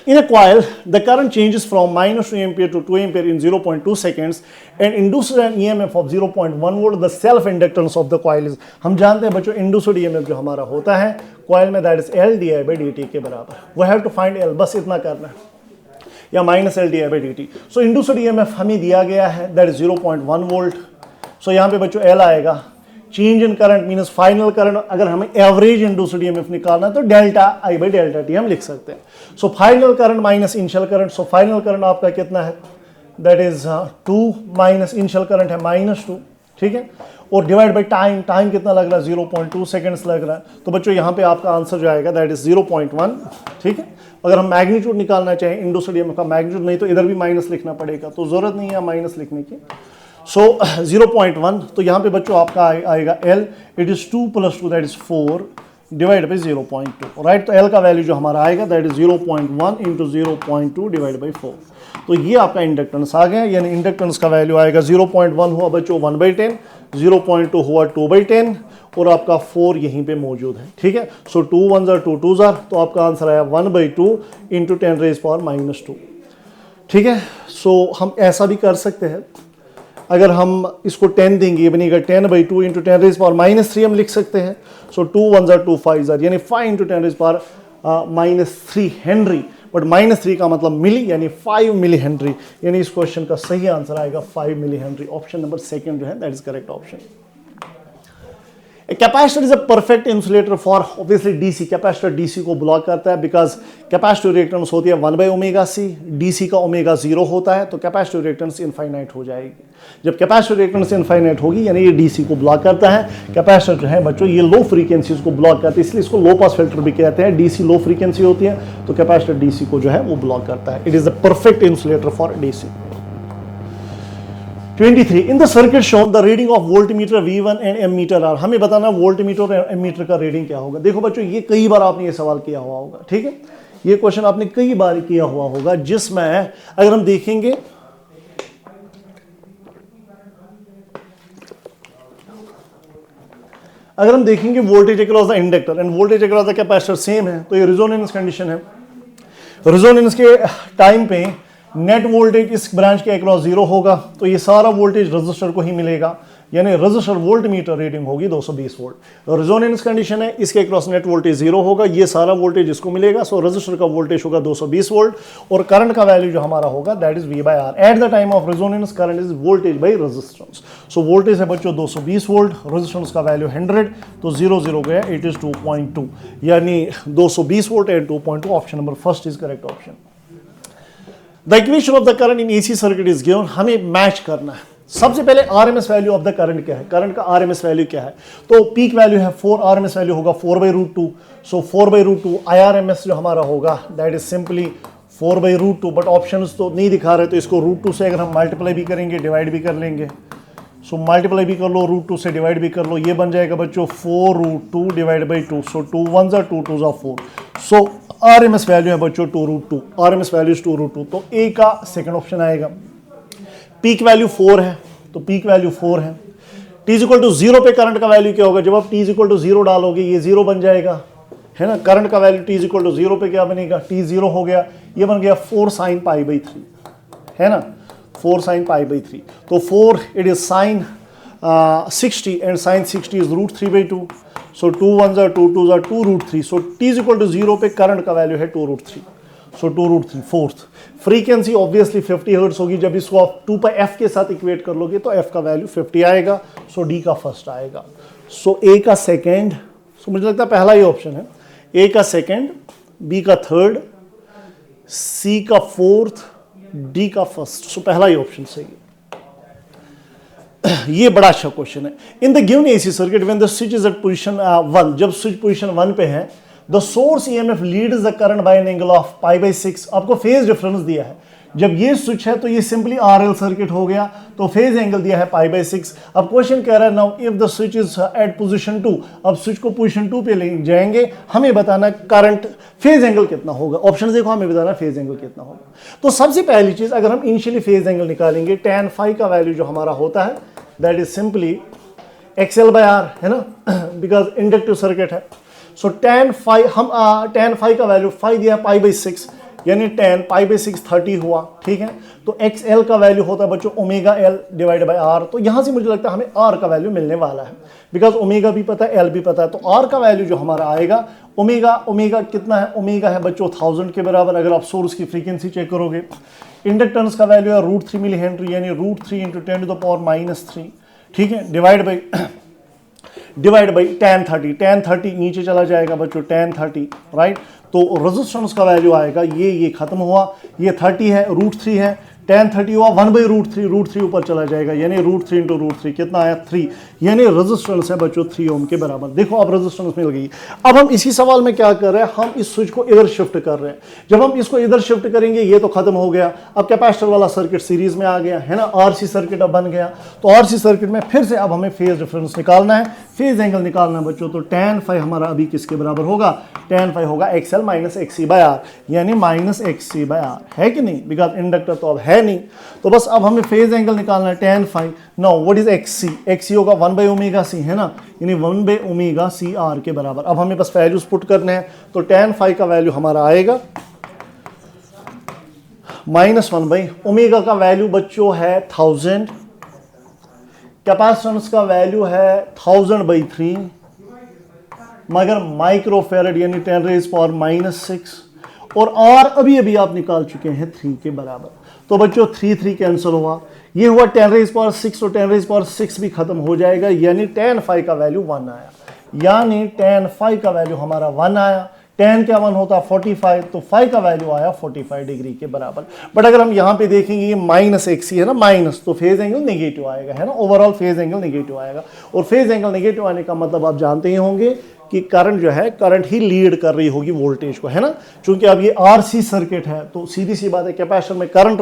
In a coil, the current changes from -2 ampere to 2 ampere in 0.2 seconds and induces an EMF of 0.1 volt. The self inductance of the coil is, हम जानते हैं बच्चों induced EMF जो हमारा होता है coil में, that is L di/dt के बराबर। We have to find L, बस इतना करना है, या -L di/dt। So induced EMF हमें दिया गया है that is 0.1 volt। So यहाँ पे बच्चों L आएगा change in current means final current, अगर हमें एवरेज इंड्यूस्ड ईएमएफ निकालना है तो delta I by delta T हम लिख सकते हैं। So final current minus initial current, so final current आपका कितना है, that is 2 minus initial current है -2, ठीक है, और डिवाइड बाई टाइम, टाइम कितना लग रहा है 0.2 सेकेंड्स लग रहा है। तो बच्चों यहाँ पे आपका आंसर जो आएगा दैट इज 0.1, ठीक है। अगर हम मैग्नीट्यूड निकालना चाहें इंड्यूस्ड ईएमएफ का मैग्नीट्यूड, नहीं तो इधर भी माइनस लिखना पड़ेगा, तो जरूरत नहीं है माइनस लिखने की। सो 0.1, तो यहाँ पे बच्चों आपका आएगा L, it is 2 + 2 that is 4 divide by 0.2, right. तो L का वैल्यू जो हमारा आएगा that is 0.1 into 0.2 divide by 4। तो ये आपका इंडक्टेंस आ गया, यानी इंडक्टेंस का वैल्यू आएगा 0.1 हुआ बच्चों 1/10, 0.2 हुआ 2/10, और आपका 4 यहीं पे मौजूद है, ठीक है। सो 2 1 ज़ार 2 2 ज़ार, तो आपका आंसर आया 1/2 इंटू 10⁻², ठीक है। सो हम ऐसा भी कर सकते हैं, अगर हम इसको 10 देंगे, ये बनेगा 10/2 इंटू 10⁻³ हम लिख सकते हैं। सो 2 1 ज़ार 2 5 ज़ार, यानी 5 इंटू 10⁻³ हेनरी, बट -3 का मतलब मिली, यानी 5 मिली हेनरी, यानी इस क्वेश्चन का सही आंसर आएगा 5 मिली हेनरी। ऑप्शन नंबर 2 जो है that is correct option. A capacitor is a perfect insulator for obviously DC, capacitor DC को ब्लॉक करता है, बिकॉज कैपेसिटिव रिएक्टेंस होती है 1/ωc, DC का ओमेगा 0 होता है, तो कैपेसिटिव रिएक्टेंस इनफाइनाइट हो जाएगी। जब कैपेसिटिव रिएक्टेंस इनफाइनाइट होगी यानी ये DC को ब्लॉक करता है। कैपेसिटर जो है बच्चों ये लो फ्रीक्वेंसीज को ब्लॉक करता है, इसलिए इसको लो पास फिल्टर भी कहते हैं। DC लो फ्रीक्वेंसी होती है, तो कैपेसिटर DC को जो है वो ब्लॉक करता है। It is the perfect insulator for DC। 23 in the circuit shown the reading of voltmeter V1 and ammeter are. हमें बताना वोल्टमीटर और एमीटर का रीडिंग क्या होगा। देखो बच्चों ये कई बार आपने ये सवाल किया हुआ होगा, ठीक है, ये क्वेश्चन आपने कई बार किया हुआ होगा, जिसमें अगर हम देखेंगे voltage across the inductor end voltage across the capacitor same है, तो ये रेजोनेंस कंडीशन है। रेजोनेंस के टाइम पे नेट वोल्टेज इस ब्रांच के अक्रॉस 0 होगा, तो ये सारा वोल्टेज रजिस्टर को ही मिलेगा, यानी रजिस्टर वोल्टमीटर रीडिंग होगी 220 वोल्ट। रेजोनेंस कंडीशन है, इसके अक्रॉस नेट वोल्टेज 0 होगा, ये सारा वोल्टेज इसको मिलेगा, सो रजिस्टर का वोल्टेज होगा 220 वोल्ट, और करंट का वैल्यू जो हमारा होगा that is V/R। Eight the time of resonance current is voltage by resistance. So voltage है बच्चों 220 वोल्ट, रेजिस्टेंस का वैल्यू 100, तो 0 0 गया, इट इज 2.2, यानी 220 volt and 2.2। Option number first is correct option. The equation of the current in AC circuit is given, हमें match करना है। सबसे पहले RMS value of the current क्या है, करंट का RMS वैल्यू क्या है, तो पीक वैल्यू है 4, RMS वैल्यू होगा 4/√2, सो 4/√2 IRMS जो हमारा होगा that is simply 4/√2, but options तो नहीं दिखा रहे, तो इसको √2 से अगर हम मल्टीप्लाई भी करेंगे डिवाइड भी कर लेंगे, सो मल्टीप्लाई भी कर लो, √2 से डिवाइड भी कर लो, ये बन जाएगा बच्चों 4√2 डिवाइड बाई 2, सो 2 1 ज़ा 2 2 ज़ा 4, सो RMS वैल्यू है बच्चों 2√2, RMS वैल्यू इज 2√2, तो A का सेकंड ऑप्शन आएगा। पीक वैल्यू 4 है, तो पीक वैल्यू 4 है। t=0 पे करंट का वैल्यू क्या होगा, जब आप t=0 डालोगे ये 0 बन जाएगा, है ना। करंट का वैल्यू t=0 पे क्या बनेगा, t 0 हो गया, ये बन गया 4 sin π/3, है ना, 4 sin π/3, तो 4 it is sin 60 and sin 60 is √3/2, सो 2 1 ज़ा 2 2 ज़ा 2√3, सो t=0 पे करंट का वैल्यू है 2√3, सो 2√3। फोर्थ फ्रीक्वेंसी ऑब्वियसली 50 हर्ट्ज होगी, जब इसको आप 2πf के साथ इक्वेट कर लोगे तो f का वैल्यू 50 आएगा, सो D का फर्स्ट आएगा, सो A का सेकेंड, सो मुझे लगता है पहला ही ऑप्शन है, A का सेकेंड, B का थर्ड, C का फोर्थ, D का फर्स्ट, सो पहला ही ऑप्शन सही है। ये बड़ा अच्छा क्वेश्चन है। In the given AC circuit when the switch is at position 1, जब स्विच पोजीशन 1 पे है, the source EMF leads the current by an angle of π/6, आपको फेज डिफरेंस दिया है। जब ये स्विच है तो ये सिंपली RL सर्किट हो गया, तो फेज एंगल दिया है π/6। अब क्वेश्चन कह रहा है now if the switch is at position 2, अब स्विच को पोजीशन 2 पे ले जाएंगे, हमें बताना करंट फेज एंगल कितना होगा। ऑप्शन देखो, हमें बताना फेज एंगल कितना होगा। तो सबसे पहली चीज, अगर हम इनिशियली फेज एंगल निकालेंगे, tan phi का वैल्यू जो हमारा होता है दैट इज सिंपली XL/R, है ना, बिकॉज इंडक्टिव सर्किट है। सो tan phi, हम tan phi का वैल्यू phi दिया π/6, यानी tan π/6 30 हुआ, ठीक है। तो XL का वैल्यू होता है बच्चों omega L divide by R, तो यहां से मुझे लगता है हमें R का वैल्यू मिलने वाला है, बिकॉज ओमेगा भी पता है L भी पता है, तो R का वैल्यू जो हमारा आएगा, ओमेगा कितना है, ओमेगा है बच्चों 1000 के बराबर। अगर आप सोर्स की फ्रीक्वेंसी चेक करोगे, इंडक्टेंस का वैल्यू है √3 मिली हेनरी, यानी √3 × 10⁻³ -3, ठीक है, divide by divide by tan 30, tan 30 नीचे चला जाएगा बच्चों, tan 30 राइट। तो रेजिस्टेंस का वैल्यू आएगा, ये खत्म हुआ, ये 30 है, √3 है, tan 30 हुआ 1/√3, √3 ऊपर चला जाएगा, यानी √3 इंटू √3 कितना आया 3, यानी रेजिस्टेंस है बच्चों 3 ओम के बराबर। देखो अब रेजिस्टेंस मिल गई। अब हम इसी सवाल में क्या कर रहे हैं, हम इस स्विच को इधर शिफ्ट कर रहे हैं। जब हम इसको इधर शिफ्ट करेंगे ये तो खत्म हो गया, अब कैपेसिटर वाला सर्किट सीरीज में आ गया है ना, आरसी सर्किट अब बन गया। तो आरसी सर्किट में फिर से अब हमें फेज डिफरेंस निकालना है, फेज एंगल निकालना है बच्चों। तो tan phi हमारा अभी किसके बराबर होगा, tan phi होगा XL माइनस XC/R, यानी माइनस XC/R, है कि नहीं, बिकॉज इंडक्टर तो अब है नहीं। तो बस अब हमें फेज एंगल निकालना है tan phi। Now what is XC, XC होगा 1/ωc, है ना, यानी 1/ωcR के बराबर। अब हमें बस वैल्यूज पुट करने हैं। तो tan phi का वैल्यू हमारा आएगा -1/ω का वैल्यू बच्चों है 1000, कैपेसिटेंस का वैल्यू है 1000/3, मगर माइक्रोफेरेड यानी 10⁻⁻⁶, और R अभी आप निकाल चुके हैं 3 के बराबर। तो बच्चों 3 कैंसिल हुआ, ये हुआ 10⁻⁶, और 10⁻⁶ भी खत्म हो जाएगा, यानी tan phi का वैल्यू 1 आया, यानी tan phi का वैल्यू हमारा 1 आया। tan क्या 1 होता है 45, तो phi का वैल्यू आया 45 डिग्री के बराबर। बट अगर हम यहाँ पे देखेंगे ये -XC है ना, माइनस, तो फेज एंगल नेगेटिव आएगा, है ना, ओवरऑल फेज एंगल नेगेटिव आएगा। और फेज एंगल नेगेटिव आने का मतलब आप जानते ही होंगे कि करंट जो है, करंट ही लीड कर रही होगी वोल्टेज को, है ना, क्योंकि अब ये आरसी सर्किट है, तो सीधी सी बात है कैपेसिटर में करंट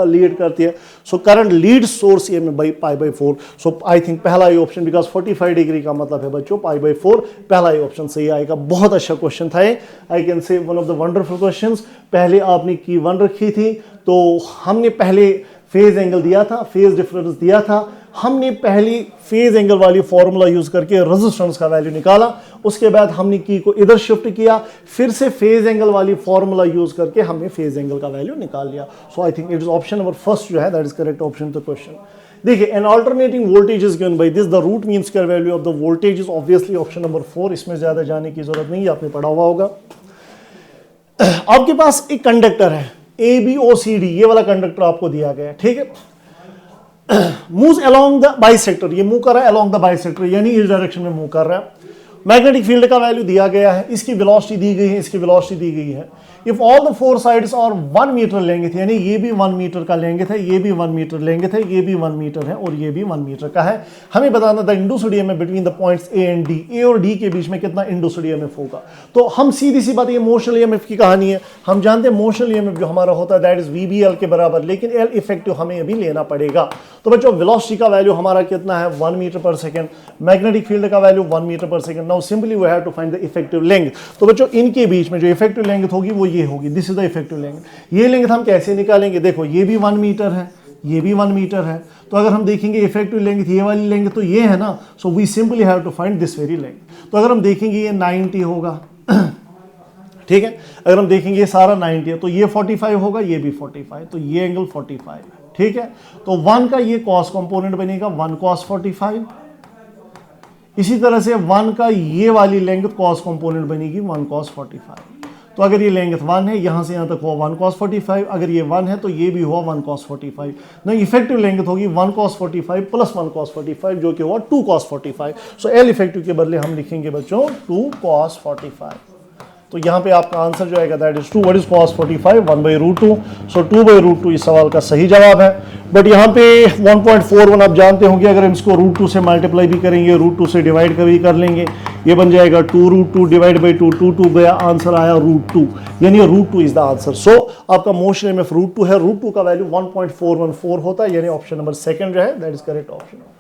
लीड करती है। सो करंट लीड सोर्स ये में π/4। सो आई थिंक पहला ही ऑप्शन, बिकॉज 45 डिग्री का मतलब है बच्चों π/4, पहला ही ऑप्शन सही आएगा। बहुत अच्छा क्वेश्चन था ये, I can say one of the wonderful questions. पहले आपने की 1 रखी थी, तो हमने पहले फेज एंगल दिया था, फेज डिफरेंस दिया था, हमने पहली फेज एंगल वाली फॉर्मूला यूज करके रेजिस्टेंस का वैल्यू निकाला, उसके बाद हमने की को इधर शिफ्ट किया, फिर से फेज एंगल वाली फॉर्मूला यूज करके हमने फेज एंगल का वैल्यू निकाल लिया। So I think it is option number first जो है that is correct option to question. देखिए, an alternating voltage is given by this, the root mean square value of the voltage is obviously option number 4। इसमें ज्यादा जाने की जरूरत नहीं है, आपने पढ़ा हुआ होगा। आपके पास एक कंडक्टर है ABOCD, ये वाला कंडक्टर आपको दिया गया है, ठीक है। मूव्स अलोंग द बाइसेक्टर, ये मूव कर रहा है अलोंग द बाइसेक्टर, यानी इस डायरेक्शन में मूव कर रहा है। मैग्नेटिक फील्ड का वैल्यू दिया गया है, इसकी वेलोसिटी दी गई है, इसकी वेलोसिटी दी गई है। If all the 4 sides are 1 metre length, यानी ये भी 1 मीटर का लेंथ है, ये भी 1 मीटर लेंथ है, ये भी 1 मीटर है, और ये भी 1 मीटर का है। हमें बताना था induced EMF between the points A and D, A और D के बीच में कितना इंड्यूस्ड ईएमएफ होगा। तो हम सीधी सी बात, ये मोशनल ईएमएफ की कहानी है। हम जानते हैं मोशनल ईएमएफ जो हमारा होता है दैट इज VBL के बराबर, लेकिन L इफेक्टिव हमें अभी लेना पड़ेगा। तो बच्चों वेलोसिटी का वैल्यू हमारा कितना है 1 मीटर पर सेकंड, मैग्नेटिक फील्ड का वैल्यू 1 मीटर पर second. Now simply we have to find the effective length. तो बच्चों इनके बीच में जो इफेक्टिव लेंथ होगी वो ये होगी, this is the effective length. ये लेंथ हम कैसे निकालेंगे, देखो ये भी 1 मीटर है, ये भी 1 मीटर है, तो अगर हम देखेंगे इफेक्टिव लेंथ ये वाली लेंथ तो ये है ना, so we simply have to find this very length. तो अगर हम देखेंगे ये 90 होगा, ठीक है, अगर हम देखेंगे ये सारा 90 है, तो ये 45 होगा, ये भी 45, तो ये एंगल 45 है, ठीक है। तो 1 का ये कॉस कंपोनेंट बनेगा 1 cos 45, इसी तरह से 1 का ये वाली लेंथ कॉस कंपोनेंट बनेगी 1 cos 45। तो अगर ये लेंथ 1 है, यहां से यहां तक हुआ 1 cos 45, अगर ये 1 है तो ये भी हुआ 1 cos 45। ना इफेक्टिव लेंथ होगी 1 cos 45 प्लस 1 cos 45, जो कि हुआ 2 cos 45। सो एल इफेक्टिव के बदले हम लिखेंगे बच्चों 2 cos 45। तो यहाँ पे आपका आंसर जो आएगा that is 2, what is cos 45 1/√2। सो 2/√2 इस सवाल का सही जवाब है। बट यहाँ पे 1.41 आप जानते होंगे, अगर हम इसको √2 से मल्टीप्लाई भी करेंगे, √2 से डिवाइड भी कर लेंगे, ये बन जाएगा 2√2 डिवाइड बाई 2, 2 गया, आंसर आया √2, यानी √2 इज द आंसर। सो आपका मोशन एमएफ √2 है, √2 का वैल्यू 1.414 होता है, यानी ऑप्शन नंबर सेकंड जो है that is correct option.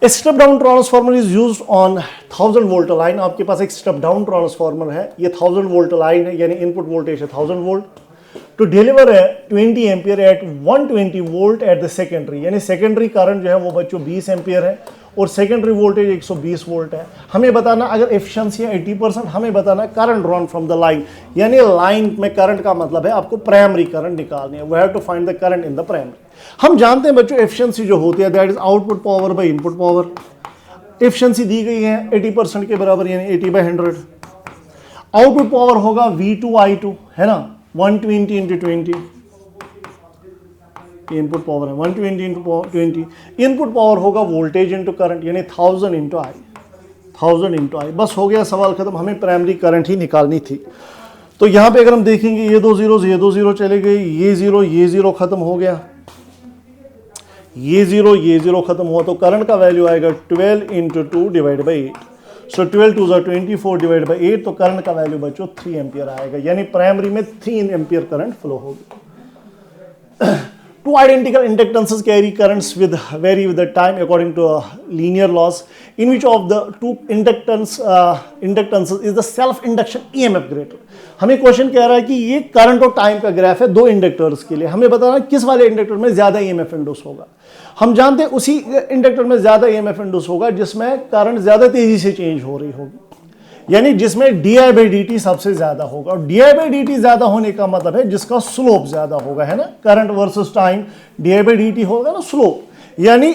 A step down transformer is used on 1000 volt line. आपके पास एक स्टेप डाउन ट्रांसफार्मर है, ये 1000 वोल्ट लाइन है, यानी इनपुट वोल्टेज है 1000 volt, to deliver 20 ampere at 120 volt at the secondary, यानी सेकेंडरी करंट जो है वो बच्चों 20 एम्पियर है और सेकेंडरी वोल्टेज 120 वोल्ट है। हमें बताना अगर एफिशिएंसी है 80%, हमें बताना current drawn from the line, यानी लाइन में करंट का मतलब है आपको प्राइमरी करंट निकालनी है, we have to find the current in the primary. हम जानते हैं बच्चों एफिशिएंसी जो होती है that is output power by input power. Efficiency दी गई है 80% के बराबर, यानी 80/100। आउटपुट पावर होगा V2I2, है ना, 120 × 20, इनपुट पावर है 120 इंटू 20, इनपुट पावर होगा वोल्टेज इंटू करंट, यानी 1000 इंटू आई, 1000 इंटू आई। बस हो गया सवाल खत्म, हमें प्राइमरी करंट ही निकालनी थी। तो यहाँ पे अगर हम देखेंगे ये दो जीरो चले गए, ये जीरो खत्म हो गया, ये जीरो खत्म हुआ, तो करंट का वैल्यू आएगा 12 into 2 divide by 8। So 12 2 24 divide by 8, तो करंट का वैल्यू बच्चों 3 एम्पियर आएगा, यानी प्राइमरी में 3 एम्पियर करंट फ्लो होगी। Two identical inductances carry currents vary with the time according to linear laws. In which of the two inductances is the self induction EMF greater? हमें question कह रहा है कि ये करंट और time का graph है दो इंडक्टर्स के लिए, हमें बताना किस वाले इंडक्टर में ज्यादा EMF इंड्यूस होगा। हम जानते हैं उसी इंडक्टर में ज्यादा EMF इंड्यूस होगा जिसमें करंट ज्यादा तेजी से चेंज हो रही होगी, यानी जिसमें di/dt सबसे ज्यादा होगा। और di/dt ज्यादा होने का मतलब है जिसका स्लोप ज्यादा होगा, है ना, करंट वर्सेस टाइम, di/dt होगा ना स्लोप। यानी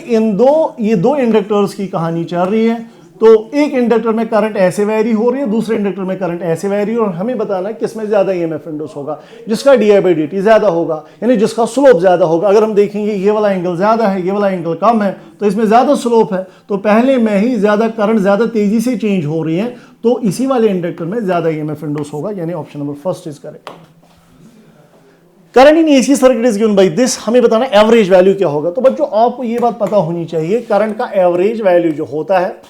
ये दो इंडक्टर्स की कहानी चल रही है, तो एक इंडक्टर में करंट ऐसे वैरी हो रही है, दूसरे इंडक्टर में करंट ऐसे वैरी हो, और हमें बताना है किसमें ज्यादा EMF इंड्यूस होगा, जिसका di/dt ज्यादा होगा, यानी जिसका स्लोप ज्यादा होगा। अगर हम देखेंगे ये वाला एंगल ज्यादा है, ये वाला एंगल कम है, तो इसमें ज्यादा स्लोप है, तो पहले में ही ज्यादा करंट ज्यादा तेजी से चेंज हो रही है, तो इसी वाले इंडक्टर में ज्यादा EMF इंड्यूस होगा, यानी option number first is correct. Current in AC circuit is given by this, हमें बताना एवरेज वैल्यू क्या होगा। तो बच्चों आपको ये बात पता होनी चाहिए, करंट का एवरेज वैल्यू जो होता है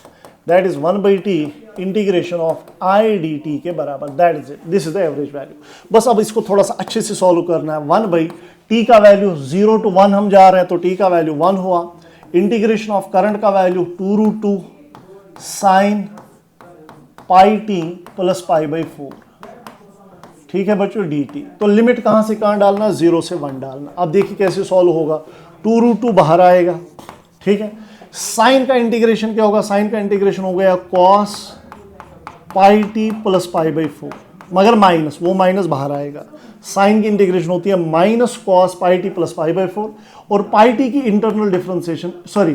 that is 1/t integration of I dt के बराबर, that is it, this is the average value. बस अब इसको थोड़ा सा अच्छे से सॉल्व करना है। 1/t का वैल्यू 0 to 1 हम जा रहे हैं, तो t का वैल्यू 1 हुआ, इंटीग्रेशन ऑफ करंट का value 2√2 sine pi t plus π/4, ठीक है बच्चों, dt। तो लिमिट कहां से कहां डालना, 0 से 1 डालना। अब देखिए कैसे सॉल्व होगा, 2√2 बाहर आएगा, ठीक है। साइन का इंटीग्रेशन क्या होगा, साइन का इंटीग्रेशन हो गया cos πt प्लस π/4, मगर माइनस, वो माइनस बाहर आएगा। साइन की इंटीग्रेशन होती है माइनस cos πt प्लस π/4, और πt की इंटरनल डिफरेंशिएशन, सॉरी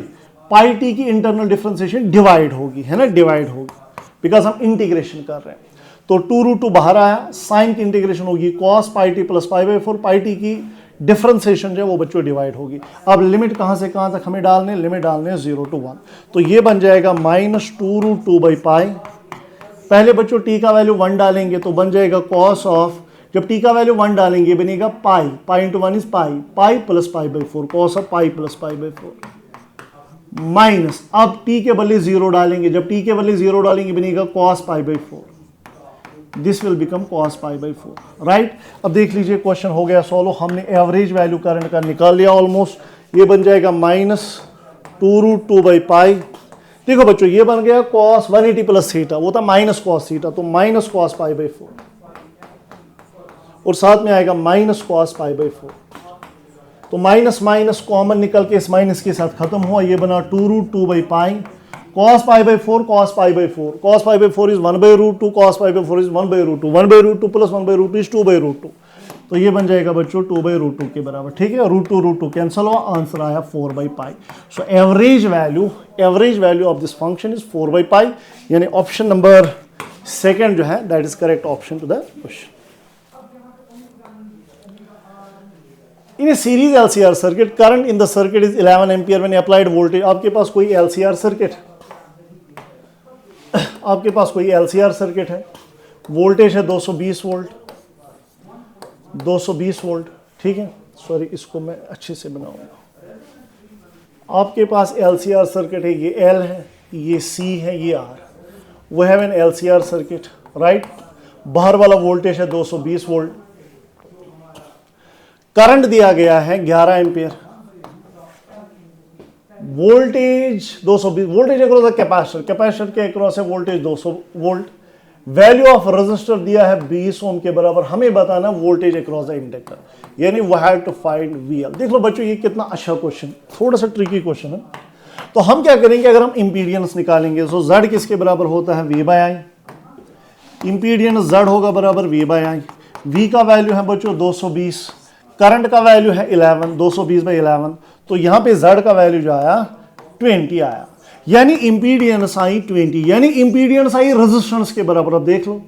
πt की इंटरनल डिफरेंशिएशन डिवाइड होगी, है ना, डिवाइड होगी, बिकॉज हम इंटीग्रेशन कर रहे हैं। तो 2√2 बाहर आया, साइन की इंटीग्रेशन होगी cos πt प्लस π/4, πt की डिफरेंशिएशन जो है वो बच्चों डिवाइड होगी। अब लिमिट कहां से कहां तक हमें डालने, लिमिट डालने 0 to 1, तो ये बन जाएगा माइनस 2√2/π। पहले बच्चों t का वैल्यू 1 डालेंगे तो बन जाएगा cos ऑफ, जब t का वैल्यू 1 डालेंगे बनेगा pi, pi into 1 is pi, pi plus π/4, cos of pi plus π/4 minus, अब t के बदले 0 डालेंगे, जब t के बदले 0 डालेंगे बनेगा cos π/4, this will become cos π/4, right. अब देख लीजिए क्वेश्चन हो गया सॉल्व, हमने एवरेज वैल्यू करंट का निकाल लिया ऑलमोस्ट। ये बन जाएगा माइनस 2√2/π। देखो बच्चों ये बन गया cos 180 प्लस थीटा, वो था माइनस cos थीटा, तो माइनस cos π/4, और साथ में आएगा माइनस cos π/4। तो माइनस माइनस कॉमन निकल के इस माइनस के साथ खत्म हुआ, ये बना 2√2/π, cos π/4, cos π/4, cos π/4 is 1/√2, cos पी/4 is 1/√2, 1/√2 plus 1/√2 is 2/√2, तो ये बन जाएगा बच्चों 2/√2 के बराबर, ठीक है। √2 कैंसिल हुआ, आंसर आया 4/π। So average value of this function is 4/π, यानी ऑप्शन नंबर सेकंड जो है that is correct option to the question. In a series LCR circuit, current in the circuit is 11 ampere when applied voltage। आपके पास कोई LCR circuit, आपके पास कोई LCR circuit है, वोल्टेज है 220 वोल्ट, 220 वोल्ट, ठीक है। सॉरी इसको मैं अच्छे से बनाऊंगा। आपके पास LCR सर्किट है, ये L है, ये C है, ये R, वो है एन LCR सर्किट, राइट। बाहर वाला वोल्टेज है 220 वोल्ट, करंट दिया गया है 11 ampere, voltage 220, voltage across the capacitor, capacitor के अक्रॉस है voltage 200 volt, value of resistor दिया है 20 ओम के बराबर, हमें बताना वोल्टेज अक्रॉस द इंडक्टर, यानी we have to find VL। देख लो बच्चों ये कितना अच्छा क्वेश्चन, थोड़ा सा ट्रिकी क्वेश्चन है। तो हम क्या करेंगे, अगर हम इंपीडियंस निकालेंगे तो Z किसके बराबर होता है, V/I, इंपीडियंस Z होगा बराबर V/I, V का वैल्यू है बच्चों 220, करंट का वैल्यू है 11, 220/11, तो यहां पे Z का वैल्यू जो आया 20 आया, यानी इंपीडियंस आई 20, यानी इंपीडियंस आई रेजिस्टेंस के बराबर। अब देख लो,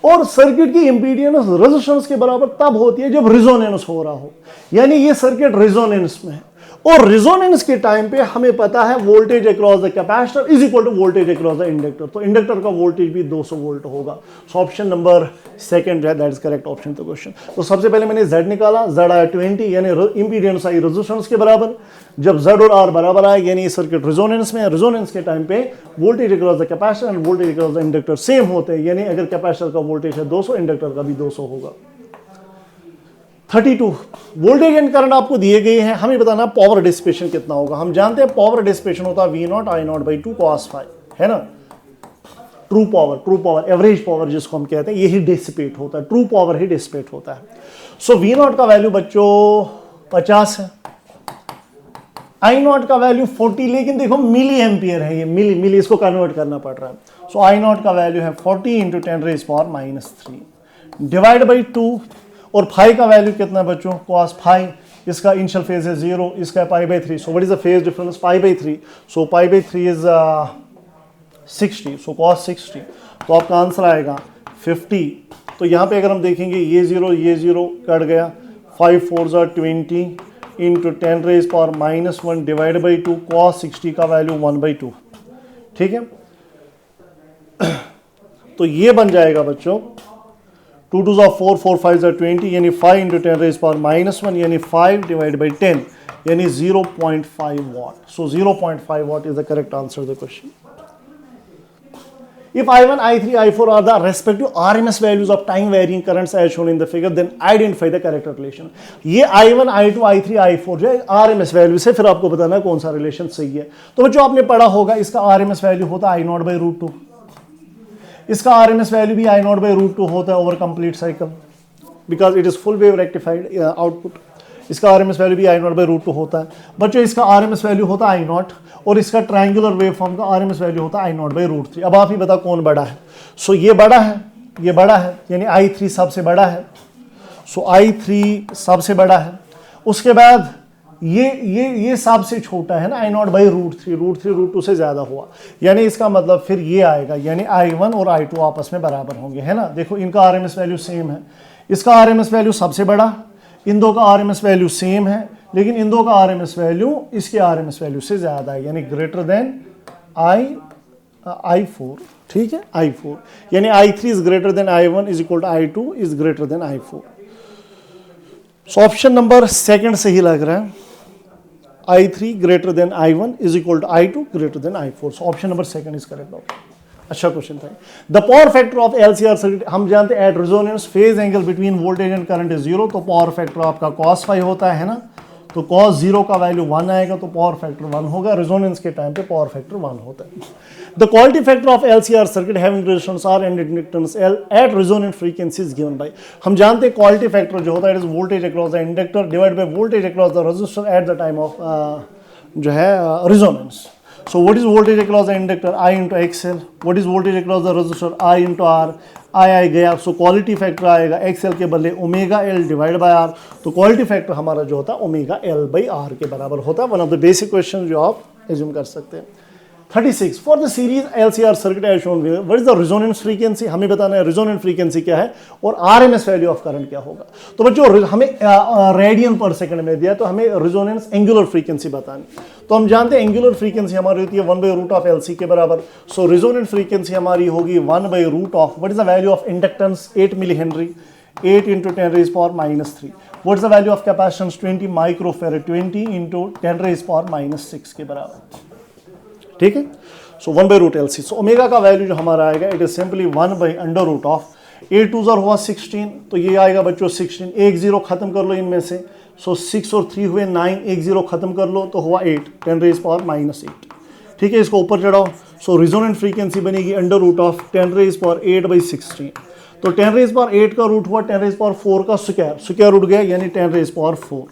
और सर्किट की इंपीडेंस रेजिस्टेंस के बराबर तब होती है जब रिजोनेंस हो रहा हो, यानी ये सर्किट रिजोनेंस में है। और रिजोनेंस के टाइम पे हमें पता है voltage across the capacitor is equal to voltage across the inductor, तो इंडक्टर का वोल्टेज भी 200 वोल्ट होगा। सो ऑप्शन नंबर सेकंड है, that is correct option to question. तो सबसे पहले मैंने Z निकाला, Z आया 20 यानी इंपीडेंस आई रेजिस्टेंस के बराबर। जब Z और R बराबर आए यानी ये सर्किट रिजोनेंस में है, रिजोनेंस के टाइम पे voltage across the capacitor end voltage across the inductor same होते हैं, यानी अगर कैपेसिटर का वोल्टेज है 200, इंडक्टर का भी 200 होगा। 32 वोल्टेज एंड करंट आपको दिए गए हैं, हमें बताना पावर डिसिपेशन कितना होगा। हम जानते हैं पावर डिसिपेशन होता है V0 I0 by 2 cos phi, है ना। ट्रू पावर एवरेज पावर जिसको हम कहते हैं यही डिसिपेट होता है, ट्रू पावर ही डिसिपेट होता है। सो V0 का वैल्यू बच्चों 50 है, I0 का वैल्यू 40, लेकिन देखो मिली एम्पियर है, ये मिली इसको कन्वर्ट करना पड़ रहा है। सो I0 का वैल्यू है 40 × 10⁻³ डिवाइड बाई 2, और फाई का वैल्यू कितना बच्चों cos phi, इसका इनिशियल फेज है 0, इसका है π/3। So what is the phase difference π/3, so π/3 is 60, so cos 60, तो आपका आंसर आएगा 50। तो यहाँ पे अगर हम देखेंगे ये 0 कट गया, 5 4 20 × 10⁻⁻1 डिवाइड बाई 2, cos 60 का वैल्यू 1/2, ठीक है। तो ये बन जाएगा बच्चों 2 2 4 4 5 20 यानी 5 × 10⁻⁻1 यानी 5 डिवाइड बाई 10 यानी 0.5 watt। So 0.5 watt is the correct answer to the question. If I1, I3, I4 are the respective RMS values of time varying currents as shown in the figure, then identify the correct relation. ये I1, I2, I3, I4 जो है RMS value से, फिर आपको बताना है कौन सा रिलेशन सही है। तो जो आपने पढ़ा होगा इसका RMS वैल्यू होता है I0/√2, इसका RMS वैल्यू भी I0/√2 होता है over complete cycle, because it is full wave rectified output. इसका RMS वैल्यू भी I0/√2 होता है। बच्चों इसका RMS वैल्यू होता है I0 और इसका ट्रायंगुलर वेव फॉर्म का RMS वैल्यू होता है I0/√3। अब आप ही बता कौन बड़ा है। सो ये बड़ा है, ये बड़ा है, यानी I3 सबसे बड़ा है। सो I3 सबसे बड़ा है, उसके बाद ये सबसे छोटा है ना I0/√3, √2 से ज्यादा हुआ, यानी इसका मतलब फिर ये आएगा, यानी I1 और I2 आपस में बराबर होंगे, है ना। देखो इनका RMS वैल्यू सेम है, इसका RMS वैल्यू सबसे बड़ा, इन दो का RMS वैल्यू सेम है, लेकिन इन दो का RMS वैल्यू इसके RMS वैल्यू से ज्यादा है, यानी ग्रेटर देन I4, ठीक है, I4, यानी I3 is greater than I1 is equal to I2 is greater than I4। So option number second सही लग रहा है, I3 greater than I1 is equal to I2 greater than I4. So option number second is correct option. अच्छा question था। The power factor of LCR circuit, हम जानते हैं at resonance phase angle between voltage and current is 0, तो power factor आपका cos phi होता है ना, तो cos 0 का वैल्यू 1 आएगा, तो पावर फैक्टर 1 होगा। रेजोनेंस के टाइम पे पावर फैक्टर 1 होता है। The quality factor of LCR circuit having resistance R and inductance L at resonant frequency is given by, हम जानते हैं क्वालिटी फैक्टर जो होता है it is voltage across the inductor divide by voltage across the resistor at the time of जो है resonance. So what is voltage across the inductor? I into XL. What is voltage across the resistor? I into R. I गया, so quality factor आएगा XL के बदले omega L divide by R, तो quality factor हमारा जो होता है omega L by R के बराबर होता है। One of the basic question जो आप एज्यूम कर सकते हैं। 36 for the series LCR circuit as shown what is the resonance frequency, हमें बताना है रेजोनेंट फ्रीक्वेंसी क्या है और RMS वैल्यू ऑफ करंट क्या होगा। तो बच्चों हमें रेडियन पर सेकंड में दिया, तो हमें रेजोनेंस एंगुलर फ्रीक्वेंसी बतानी, तो हम जानते हैं एंगुलर फ्रीक्वेंसी हमारी होती है 1/√LC के बराबर। सो रेजोनेंट फ्रीक्वेंसी हमारी होगी 1/√, what is the value of inductance 8 milli henry, 8 × 10⁻⁻3। What is the value of capacitance 20 microfarad, 20 × 10⁻6 के बराबर, ठीक है। सो 1/√LC। सो ओमेगा का वैल्यू जो हमारा आएगा इट इज सिंपली 1/√, 8 2 हुआ 16, तो ये आएगा बच्चों 16, एक जीरो खत्म कर लो इनमें से, सो 6 और 3 हुए 9, एक जीरो खत्म कर लो तो हुआ 8, 10⁻⁻8, ठीक है। इसको ऊपर चढ़ाओ, सो रेजोनेंट फ्रीक्वेंसी बनेगी √10⁻8/16, तो 10⁻8 का रूट हुआ 10⁻4 का स्क्वायर रूट गया, यानी 10⁻4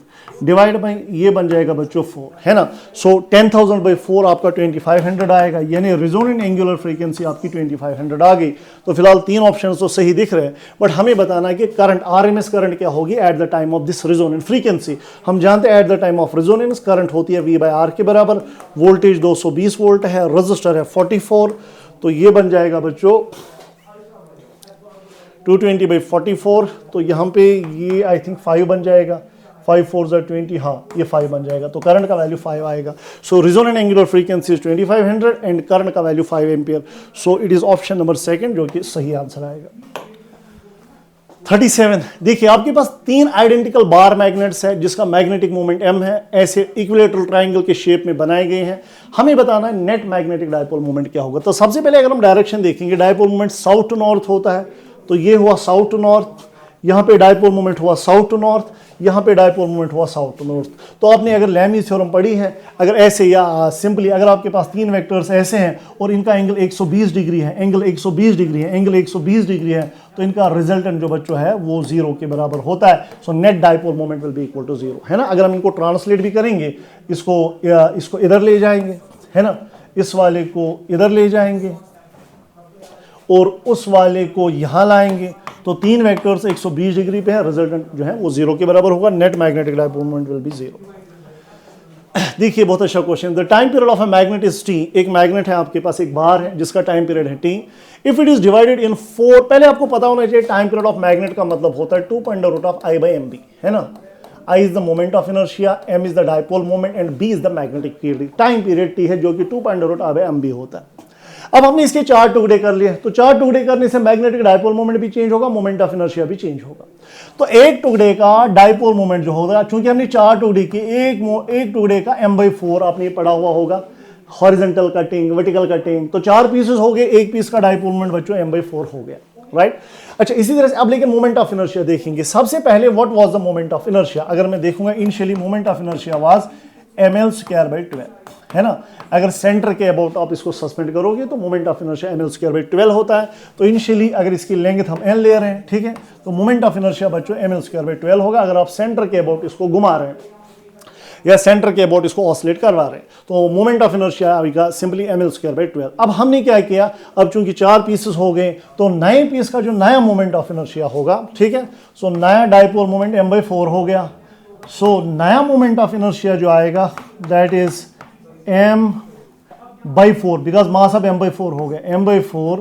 डिवाइड बाई ये बन जाएगा बच्चों 4, है ना। सो 10,000/4 आपका 2500 आएगा, यानी रेजोनेंट एंगुलर फ्रीक्वेंसी आपकी 2500 आ गई। तो फिलहाल तीन ऑप्शन तो सही दिख रहे हैं, बट हमें बताना है कि करंट RMS करंट क्या होगी eight the time of this resonant frequency. हम जानते हैं eight the time of resonance current होती है V/R के बराबर, वोल्टेज 220 वोल्ट है, रजिस्टर है 44, तो ये बन जाएगा बच्चों 220/44, तो यहाँ पे ये आई थिंक 5 बन जाएगा, 5 4 20, हाँ ये 5 बन जाएगा, तो करंट का वैल्यू 5 आएगा। So resonant angular frequency is 2500 and current का value 5 ampere. So it is option number second जो कि सही आंसर आएगा। 37, देखिए आपके पास 3 आइडेंटिकल बार मैग्नेट्स है जिसका मैग्नेटिक मोमेंट m है, ऐसे इक्विलेटरल ट्रायंगल के शेप में बनाए गए हैं। हमें बताना है नेट मैग्नेटिक डायपोल मोमेंट क्या होगा। तो सबसे पहले अगर हम डायरेक्शन देखेंगे, dipole moment south to north होता है, तो ये हुआ साउथ टू नॉर्थ, यहाँ पे डायपोल मोमेंट हुआ साउथ टू नॉर्थ, यहाँ पे डायपोल मोमेंट हुआ साउथ टू नॉर्थ। तो आपने अगर लैमी थ्योरम पढ़ी है, अगर ऐसे या सिंपली अगर आपके पास 3 वेक्टर्स ऐसे हैं और इनका एंगल 120 डिग्री है, एंगल 120 डिग्री है, एंगल 120 डिग्री है, तो इनका रिजल्टेंट जो बच्चों है वो 0 के बराबर होता है। So net dipole moment will be equal to 0, है ना। अगर हम इनको ट्रांसलेट भी करेंगे, इसको इधर ले जाएंगे, है ना, इस वाले को इधर ले जाएंगे और उस वाले को यहां लाएंगे, तो 3 वेक्टर्स 120 डिग्री पे है, रिजल्टेंट जो है वो 0 के बराबर होगा। Net magnetic dipole moment will B 0। देखिए बहुत अच्छा question. The time period of a magnet is T. एक मैग्नेट है आपके पास, एक बार है जिसका टाइम पीरियड है T. If it is divided in 4, पहले आपको पता होना चाहिए टाइम पीरियड ऑफ मैग्नेट का मतलब होता है 2.√I/mb, है ना। I is the moment of inertia, m is the dipole moment and b is the magnetic field। Time period t है जो कि 2.√I/mb होता है। अब हमने इसके 4 टुकड़े कर लिए, तो 4 टुकड़े करने से मैग्नेटिक डायपोल मोमेंट भी चेंज होगा, मोमेंट ऑफ इनर्शिया भी चेंज होगा। तो एक टुकड़े का डायपोल मोमेंट जो होगा, चूंकि हमने 4 टुकड़े की, एक टुकड़े का m/4 आपने ये पढ़ा हुआ होगा, हॉरिजॉन्टल कटिंग, वर्टिकल कटिंग, तो 4 पीसेस हो गए, एक पीस का डायपोल मोमेंट बच्चों m/4 हो गया, राइट। अच्छा, इसी तरह से अब लेकिन मोमेंट ऑफ इनर्शिया देखेंगे। सबसे पहले what was the moment of inertia, अगर मैं देखूंगा initially moment of inertia was ml²/12, है ना। अगर सेंटर के अबाउट आप इसको सस्पेंड करोगे तो मोमेंट ऑफ इनर्शिया ml²/12 होता है। तो इनिशियली अगर इसकी लेंथ हम l ले रहे हैं, ठीक है, तो मोमेंट ऑफ इनर्शिया बच्चों ml²/12 होगा। अगर आप सेंटर के अबाउट इसको घुमा रहे हैं या सेंटर के अबाउट इसको ऑसिलेट करवा रहे हैं, तो मोमेंट ऑफ इनर्शिया आएगा सिंपली ml²/12। अब हमने क्या किया, अब चूंकि 4 पीसेस हो गए, तो नए पीस का जो नया मोमेंट ऑफ इनर्शिया होगा, ठीक है, सो नया डायपोल मोमेंट m/4 हो गया। सो नया मोमेंट ऑफ इनर्शिया जो आएगा that is m/4, because mass अब m/4 हो गया, m/4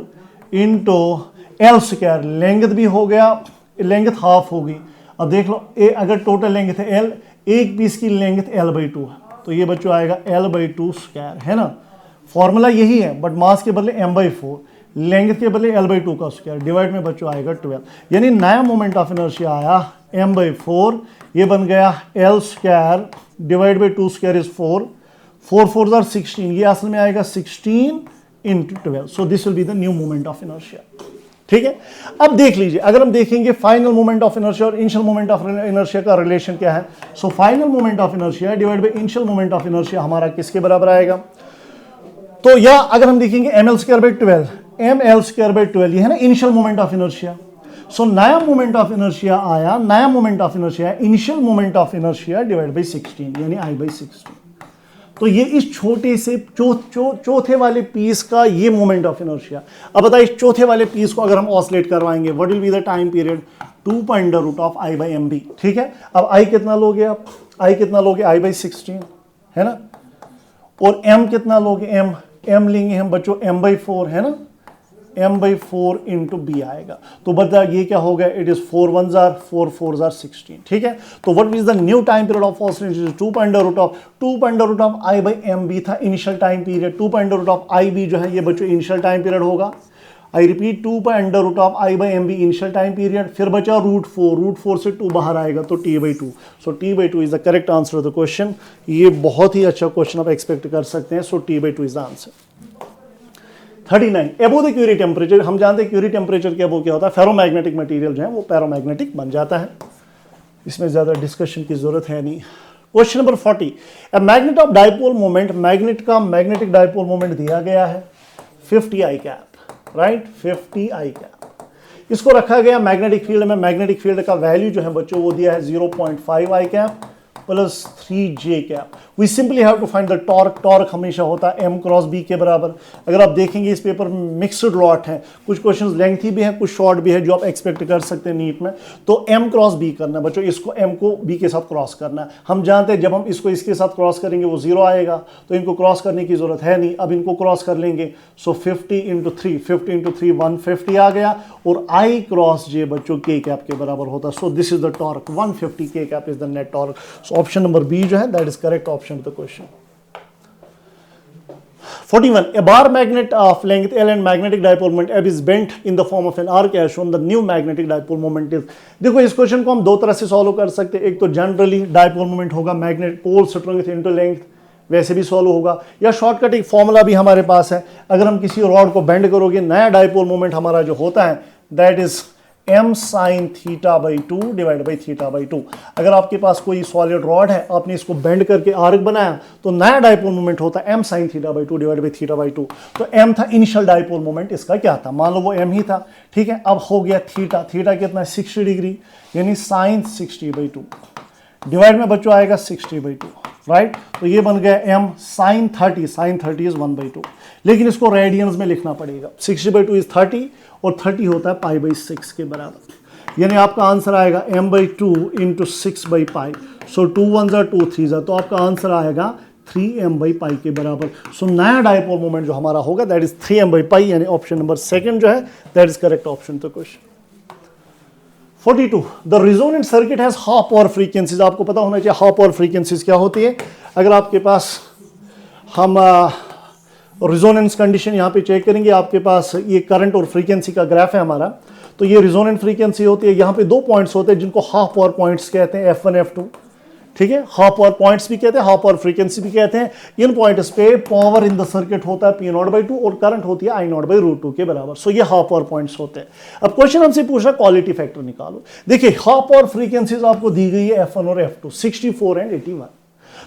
इंटू l², लेंथ भी हो गया, लेंथ हाफ होगी। अब देख लो, अगर टोटल लेंथ है l, एक पीस की लेंथ l/2 है, तो ये बच्चों आएगा l/2², है ना। फॉर्मूला यही है, बट मास के बदले m/4, लेंथ के बदले l/2 का स्क्वायर, डिवाइड में बच्चों आएगा 12। यानी नया मोमेंट ऑफ इनर्शिया आया m/4, ये बन गया l² divide by 2² is 4, 4 4 are 16, ये असल में आएगा 16 into 12। So this will be the new moment of inertia, ठीक है। अब देख लीजिए, अगर हम देखेंगे फाइनल मोमेंट ऑफ इनर्शिया और इनिशियल मोमेंट ऑफ इनर्शिया का रिलेशन क्या है। So final moment of inertia divide by initial moment of inertia हमारा किसके बराबर आएगा, तो या अगर हम देखेंगे ml²/12, ml²/12 ये है ना इनिशियल मोमेंट ऑफ इनर्शिया। सो नया मोमेंट ऑफ इनर्शिया आया, नया moment of inertia initial moment of inertia divide by 16, यानी I/16। तो ये इस छोटे से चौथे वाले पीस का ये मोमेंट ऑफ इनर्शिया। अब बताइए, इस चौथे वाले पीस को अगर हम ऑसिलेट करवाएंगे, what will be the time period, 2.√I/mb, ठीक है। अब I कितना लोगे आप, I कितना लोगे, I/16, है ना, और m कितना लोगे, m लेंगे हम बच्चों m/4, है ना, m/4 इंटू b आएगा। तो बता ये क्या हो गया, it is 4 1s are 4 4s are 16, ठीक है। तो what is the new time period of oscillation, 2.√I/mb था इनिशियल टाइम पीरियड, 2.√IB जो है ये बच्चों इनिशियल टाइम पीरियड होगा। I repeat, 2.√I/mb initial time period, फिर बचा √4 से 2 बाहर आएगा तो t/2। So t/2 is the correct answer of the question. ये बहुत ही अच्छा क्वेश्चन आप एक्सपेक्ट कर सकते हैं। सो t/2 इज द आंसर। 39, एबो द क्यूरी टेम्परेचर। हम जानते हैं क्यूरी टेम्परेचर के एबो क्या होता है, फेरोमैग्नेटिक मटेरियल जो है वो पैरामैग्नेटिक बन जाता है, इसमें ज़्यादा डिस्कशन की जरूरत है नहीं। Question number 40, a magnet of dipole moment, magnet का मैग्नेटिक डायपोल मोमेंट दिया गया है 50 I, राइट, 50 I। इसको रखा गया मैग्नेटिक फील्ड में, मैग्नेटिक फील्ड का वैल्यू जो है बच्चों वो दिया है 0.5 I+ +3J। We simply have to find the torque. Torque हमेशा होता है m क्रॉस b के बराबर। अगर आप देखेंगे इस पेपर में मिक्सड लॉट है, कुछ क्वेश्चंस लेंथी भी है, कुछ शॉर्ट भी है जो आप एक्सपेक्ट कर सकते हैं नीट में। तो m क्रॉस b करना है बच्चों, इसको m को b के साथ क्रॉस करना है। हम जानते हैं जब हम इसको इसके साथ क्रॉस करेंगे वो 0 आएगा, तो इनको क्रॉस करने की जरूरत है नहीं। अब इनको क्रॉस कर लेंगे, सो 50 इंटू 3, 50 इंटू 3 150 आ गया, और I क्रॉस j बच्चों k कैप के बराबर होता है। So this is the torque, 150 k cap is the net torque. So option number B जो है that is correct option to the question. 41. A bar magnet of length L and magnetic dipole moment F is bent in the form of an arc as shown. The new magnetic dipole moment is। देखो इस question को हम दो तरह से solve कर सकते हैं। एक तो जनरली डाइपोल मोमेंट होगा magnet pole strength into length, वैसे भी सॉल्व होगा, या शॉर्टकट एक फॉर्मूला भी हमारे पास है। अगर हम किसी रॉड को बेंड करोगे, नया डाइपोल मोमेंट हमारा जो होता है that is m sin theta by 2 divide by theta by 2। अगर आपके पास कोई सॉलिड रॉड है, आपने इसको बेंड करके आर्क बनाया, तो नया डाइपोल मोमेंट होता है m sin theta by 2 divide by theta by 2। तो m था इनिशियल डाइपोल मोमेंट, इसका क्या था, मान लो वो m ही था, ठीक है। अब हो गया थीटा, थीटा कितना है 60 डिग्री, यानी साइन 60 बाई 2 डिवाइड में बच्चों आएगा 60 बाई 2, राइट। तो ये बन गया m sine 30, sine 30 is 1 by 2, लेकिन इसको रेडियंस में लिखना पड़ेगा। 60 बाई 2 इज 30 और 30 होता है पाई बाई 6 के बराबर, यानी आपका आंसर आएगा m by 2 into 6 by pi. So 2 1 ज़ा 2 3 ज़ा, तो आपका आंसर आएगा 3m बाई पाई के बराबर। सो नया डाइपोल मोमेंट जो हमारा होगा that is 3m by pi, यानी ऑप्शन नंबर सेकंड जो है that is correct option to question. 42. The resonant circuit has half power frequencies. आपको पता होना चाहिए हाफ पावर फ्रीक्वेंसीज क्या होती है। अगर आपके पास हम रिजोनेंस कंडीशन यहाँ पे चेक करेंगे, आपके पास ये करंट और फ्रीक्वेंसी का ग्राफ है हमारा, तो ये रिजोनेंट फ्रीक्वेंसी होती है। यहाँ पे दो पॉइंट्स होते हैं जिनको हाफ पावर पॉइंट्स कहते हैं, F1 F2, ठीक है। हाफ पावर पॉइंट्स भी कहते हैं, हाफ पावर फ्रीक्वेंसी भी कहते हैं। इन पॉइंट्स पे पावर इन द सर्किट होता है P0 बाई 2 और करंट होती है I0 बाई √2 के बराबर। सो ये हाफ पावर पॉइंट्स होते हैं। अब क्वेश्चन हमसे पूछ रहा है क्वालिटी फैक्टर निकालो। देखिए हाफ पावर फ्रीक्वेंसीज आपको दी गई है F1 और F2, 64 एंड 81।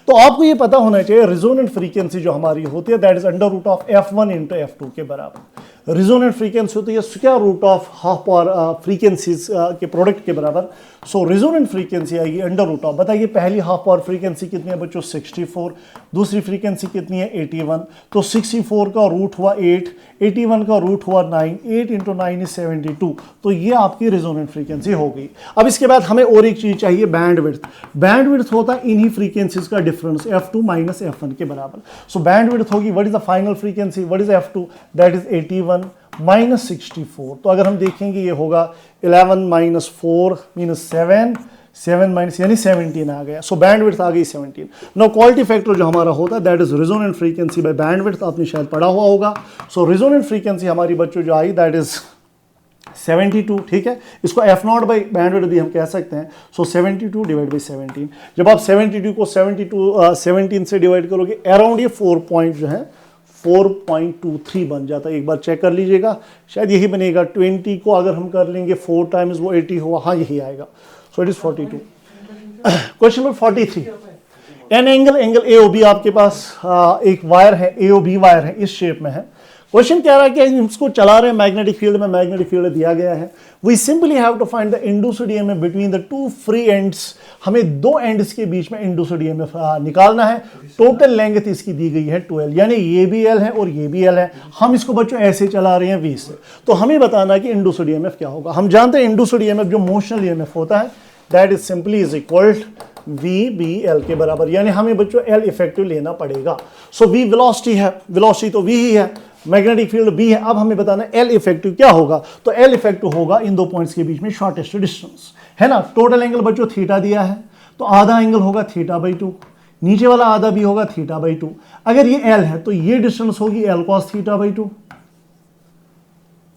तो आपको ये पता होना चाहिए रिजोनेंट फ्रीक्वेंसी जो हमारी होती है that is under root of F1 into F2 के बराबर। रिजोनेंट फ्रीक्वेंसी होती है square root of half power frequencies के प्रोडक्ट के बराबर। सो रिजोनेंट फ्रीक्वेंसी आएगी अंडर रूट ऑफ, बताइए पहली हाफ पावर फ्रीक्वेंसी कितनी है बच्चों 64, दूसरी फ्रीक्वेंसी कितनी है 81। तो 64 का रूट हुआ 8, 81 का रूट हुआ 9, 8 इंटू 9 इज 72। तो ये आपकी रिजोनेंट फ्रीक्वेंसी हो गई। अब इसके बाद हमें और एक चीज चाहिए, बैंड विड्थ। बैंड विड्थ होता है इन्हीं फ्रीक्वेंसीज का डिफरेंस F2 माइनस F1 के बराबर। सो बैंड विड्थ होगी what is the final frequency, what is F2, that is 81 minus 64। तो अगर हम देखेंगे ये होगा 11 माइनस 4 मीनस 7, 7 माइनस यानी 17 आ गया। सो बैंड विड्थ आ गई 17। नो क्वालिटी फैक्टर जो हमारा होता है that is resonant frequency by bandwidth, आपने शायद पढ़ा हुआ होगा। सो रिजोनेंट फ्रीक्वेंसी हमारी बच्चों जो आई दैट इज 72, ठीक है। इसको F0 बाई बैंड विड्थ भी हम कह सकते हैं। सो 72 डिवाइड बाई 17, जब आप 72 को 17 से डिवाइड करोगे अराउंड ये 4 पॉइंट जो है 4.23 बन जाता है। एक बार चेक कर लीजिएगा, शायद यही बनेगा। 20 को अगर हम कर लेंगे 4 टाइम्स वो 80 हुआ, हाँ यही आएगा। सो it is 42। Question number 43। An angle AOB आपके पास एक वायर है, AOB वायर है, इस शेप में है। क्वेश्चन कह रहा है कि इसको चला रहे हैं मैग्नेटिक फील्ड में, मैग्नेटिक फील्ड दिया गया है। We simply have to find the induced EMF between the two free ends. हमें दो एंड्स के बीच में इंड्यूस्ड ईएमएफ निकालना है। टोटल लेंथ इसकी दी गई है 12, यानी ये भी L है और ये भी L है। हम इसको बच्चों ऐसे चला रहे हैं V से, तो हमें बताना है कि इंड्यूस्ड ईएमएफ क्या होगा। हम जानते हैं इंड्यूस्ड ईएमएफ जो मोशनल ईएमएफ होता है that is simply is equal VBL के बराबर, यानी हमें बच्चों L इफेक्टिव लेना पड़ेगा। सो V वेलोसिटी है, वेलोसिटी तो V ही है, मैग्नेटिक फील्ड B है। अब हमें बताना है L इफेक्टिव क्या होगा। तो L इफेक्टिव होगा इन दो पॉइंट्स के बीच में शॉर्टेस्ट डिस्टेंस, है ना। टोटल एंगल बच्चों थीटा दिया है, तो आधा एंगल होगा थीटा बाई 2, नीचे वाला आधा भी होगा थीटा बाई 2। अगर ये L है तो ये डिस्टेंस होगी L cos थीटा बाई 2,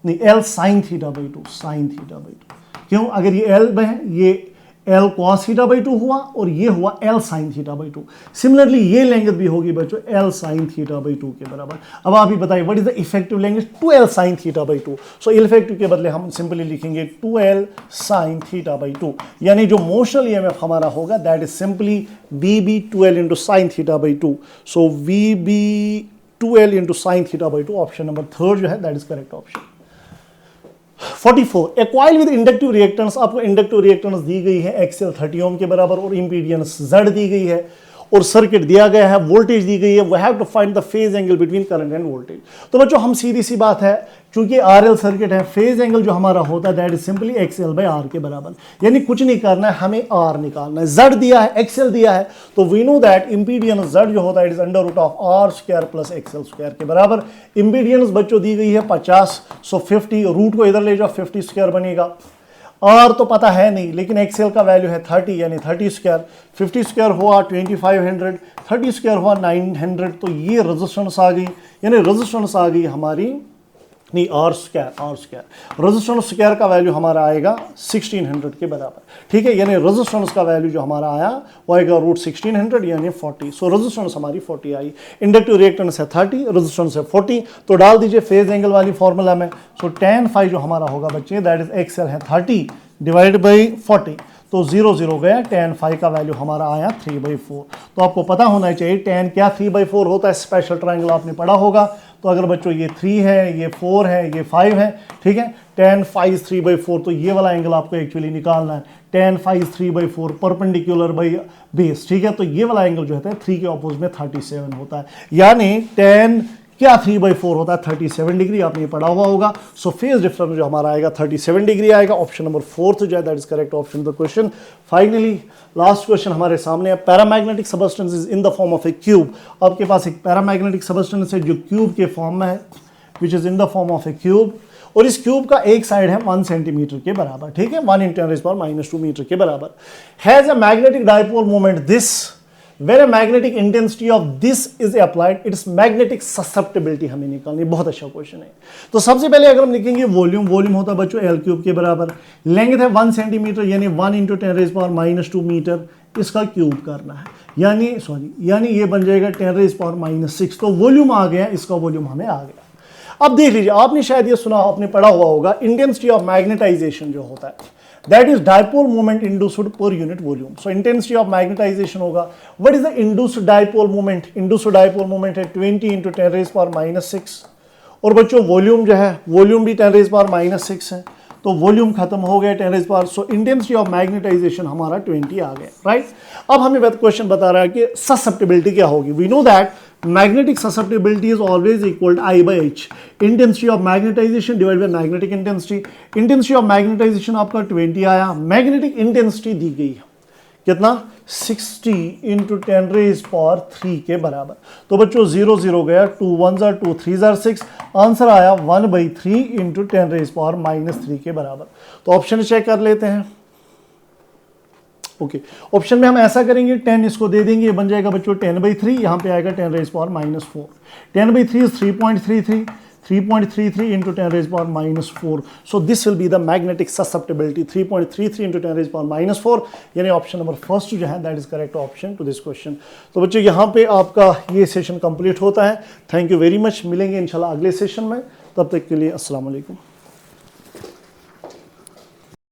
नहीं L sin theta by 2, sin theta by 2। क्यों, अगर ये L में है ये L cos थीटा बाई 2 हुआ और ये हुआ L sin theta by 2। Similarly ये लेंथ भी होगी बच्चों L sin थीटा बाई 2 के बराबर। अब आप ही बताइए what is the effective length 2L sin theta by 2। So effective के बदले हम सिंपली लिखेंगे 2L sin थीटा बाई 2, यानी जो मोशनल ईएमएफ हमारा होगा that is simply VB 2L into sine theta by 2। So VB 2L into sine theta by 2, option number third जो है that is correct option. 44। A coil with inductive reactance, आपको inductive reactance दी गई है XL 30 ओम के बराबर और impedance Z दी गई है। और सर्किट दिया गया है, वोल्टेज दी गई है, we have to find the phase angle between current and voltage. तो बच्चों हम सीधी सी बात है, क्योंकि आरएल सर्किट है, फेज एंगल जो हमारा होता है that is simply XL by R के बराबर, यानी कुछ नहीं करना है, हमें आर निकालना है। जेड दिया है, एक्सएल दिया है, तो we know that impedance Z जो होता है it is under root of R square plus XL square के बराबर। इंपीडियंस बच्चों दी गई है 50, सो 50 रूट को इधर ले जाओ, 50 स्क्वायर बनेगा। आर तो पता है नहीं, लेकिन एक्सएल का वैल्यू है 30, यानी 30 स्क्वायर, 50 स्क्वायर हुआ 2500, 30 स्क्वायर हुआ 900, तो ये रेजिस्टेंस आ गई, यानी रेजिस्टेंस आ गई हमारी, नहीं आर स्क्वायर रेजिस्टेंस स्क्वायर का वैल्यू हमारा आएगा 1600 के बराबर, ठीक है। यानी रेजिस्टेंस का वैल्यू जो हमारा आया वो आएगा रूट 1600 यानी 40। सो रेजिस्टेंस हमारी 40 आई, इंडक्टिव रिएक्टेंस है 30, रेजिस्टेंस है 40, तो डाल दीजिए फेज एंगल वाली फॉर्मूला में। सो tan फाई जो हमारा होगा बच्चे दैट इज एक्सएल है 30 डिवाइडेड बाई 40, तो 0 0 गया, tan फाई का वैल्यू हमारा आया 3/4। तो आपको पता होना चाहिए tan क्या 3/4 होता है, स्पेशल ट्रायंगल आपने पढ़ा होगा। तो अगर बच्चों ये 3 है, ये 4 है, ये 5 है, ठीक है, tan फाई 3/4, तो ये वाला एंगल आपको एक्चुअली निकालना है, tan phi 3/4 perpendicular by base, ठीक है। तो ये वाला एंगल जो होता है 3 के ऑपोजिट में 37 होता है, यानी tan क्या 3/4 होता है 37 डिग्री, आपने पढ़ा हुआ होगा। सो फेज डिफरेंस जो हमारा आएगा 37 डिग्री आएगा। ऑप्शन नंबर 4 जो है that is correct option the question. Finally last question हमारे सामने है, paramagnetic substance is in the form of A cube. आपके पास एक पैरामैग्नेटिक सबस्टेंस है जो क्यूब के फॉर्म में है, which is in the form of A cube, और इस क्यूब का एक साइड है 1 सेंटीमीटर के बराबर, ठीक है, 1 × 10⁻² मीटर के बराबर, has a magnetic dipole moment this, When a magnetic intensity of this is applied, its magnetic susceptibility हमें निकालनी। बहुत अच्छा क्वेश्चन है। तो सबसे पहले अगर हम लिखेंगे वॉल्यूम, वॉल्यूम होता है बच्चों L क्यूब के बराबर, लेंथ है 1 सेंटीमीटर यानी 1 × 10⁻² मीटर, इसका क्यूब करना है, यानी ये बन जाएगा 10⁻⁻6, तो वॉल्यूम आ गया, इसका वॉल्यूम हमें आ गया। अब देख लीजिए, आपने शायद ये सुना, आपने पढ़ा हुआ होगा, इंटेंसिटी ऑफ मैग्नेटाइजेशन जो होता है that is dipole moment induced per unit volume. So intensity of magnetization होगा, what is the induced dipole moment? Induced dipole moment है 20 × 10⁻⁶, और बच्चों वॉल्यूम जो है, वॉल्यूम भी 10⁻⁶ है, तो वॉल्यूम खत्म हो गया 10⁻, सो इंटेंसिटी ऑफ मैग्नेटाइजेशन हमारा 20 आ गया, राइट। अब हमें क्वेश्चन बता रहा है कि ससेप्टिबिलिटी क्या होगी। We know that magnetic susceptibility is always equal to I/H, intensity of magnetization divided by magnetic intensity। intensity of magnetization आपका 20 आया, magnetic intensity दी गई है कितना 60 × 10⁻³ के बराबर। तो बच्चों 0 0 गया, 2 1s are 2 3s are 6, answer आया 1/3 × 10⁻³ के बराबर। तो ऑप्शन चेक कर लेते हैं। ओके, ऑप्शन में हम ऐसा करेंगे, 10 इसको दे देंगे, ये बन जाएगा बच्चों 10/3, यहाँ पे आएगा 10⁻⁻⁴। 10/3 is 3.33, 3.33 × 10⁻⁴, so this will be the magnetic susceptibility, 3.33 × 10⁻⁴, यानी ऑप्शन नंबर फर्स्ट जो है that is correct option to this question. तो बच्चों यहाँ पे आपका ये सेशन कंप्लीट होता है। थैंक यू वेरी मच, मिलेंगे इंशाल्लाह अगले सेशन में, तब तक के लिए अस्सलाम वालेकुम।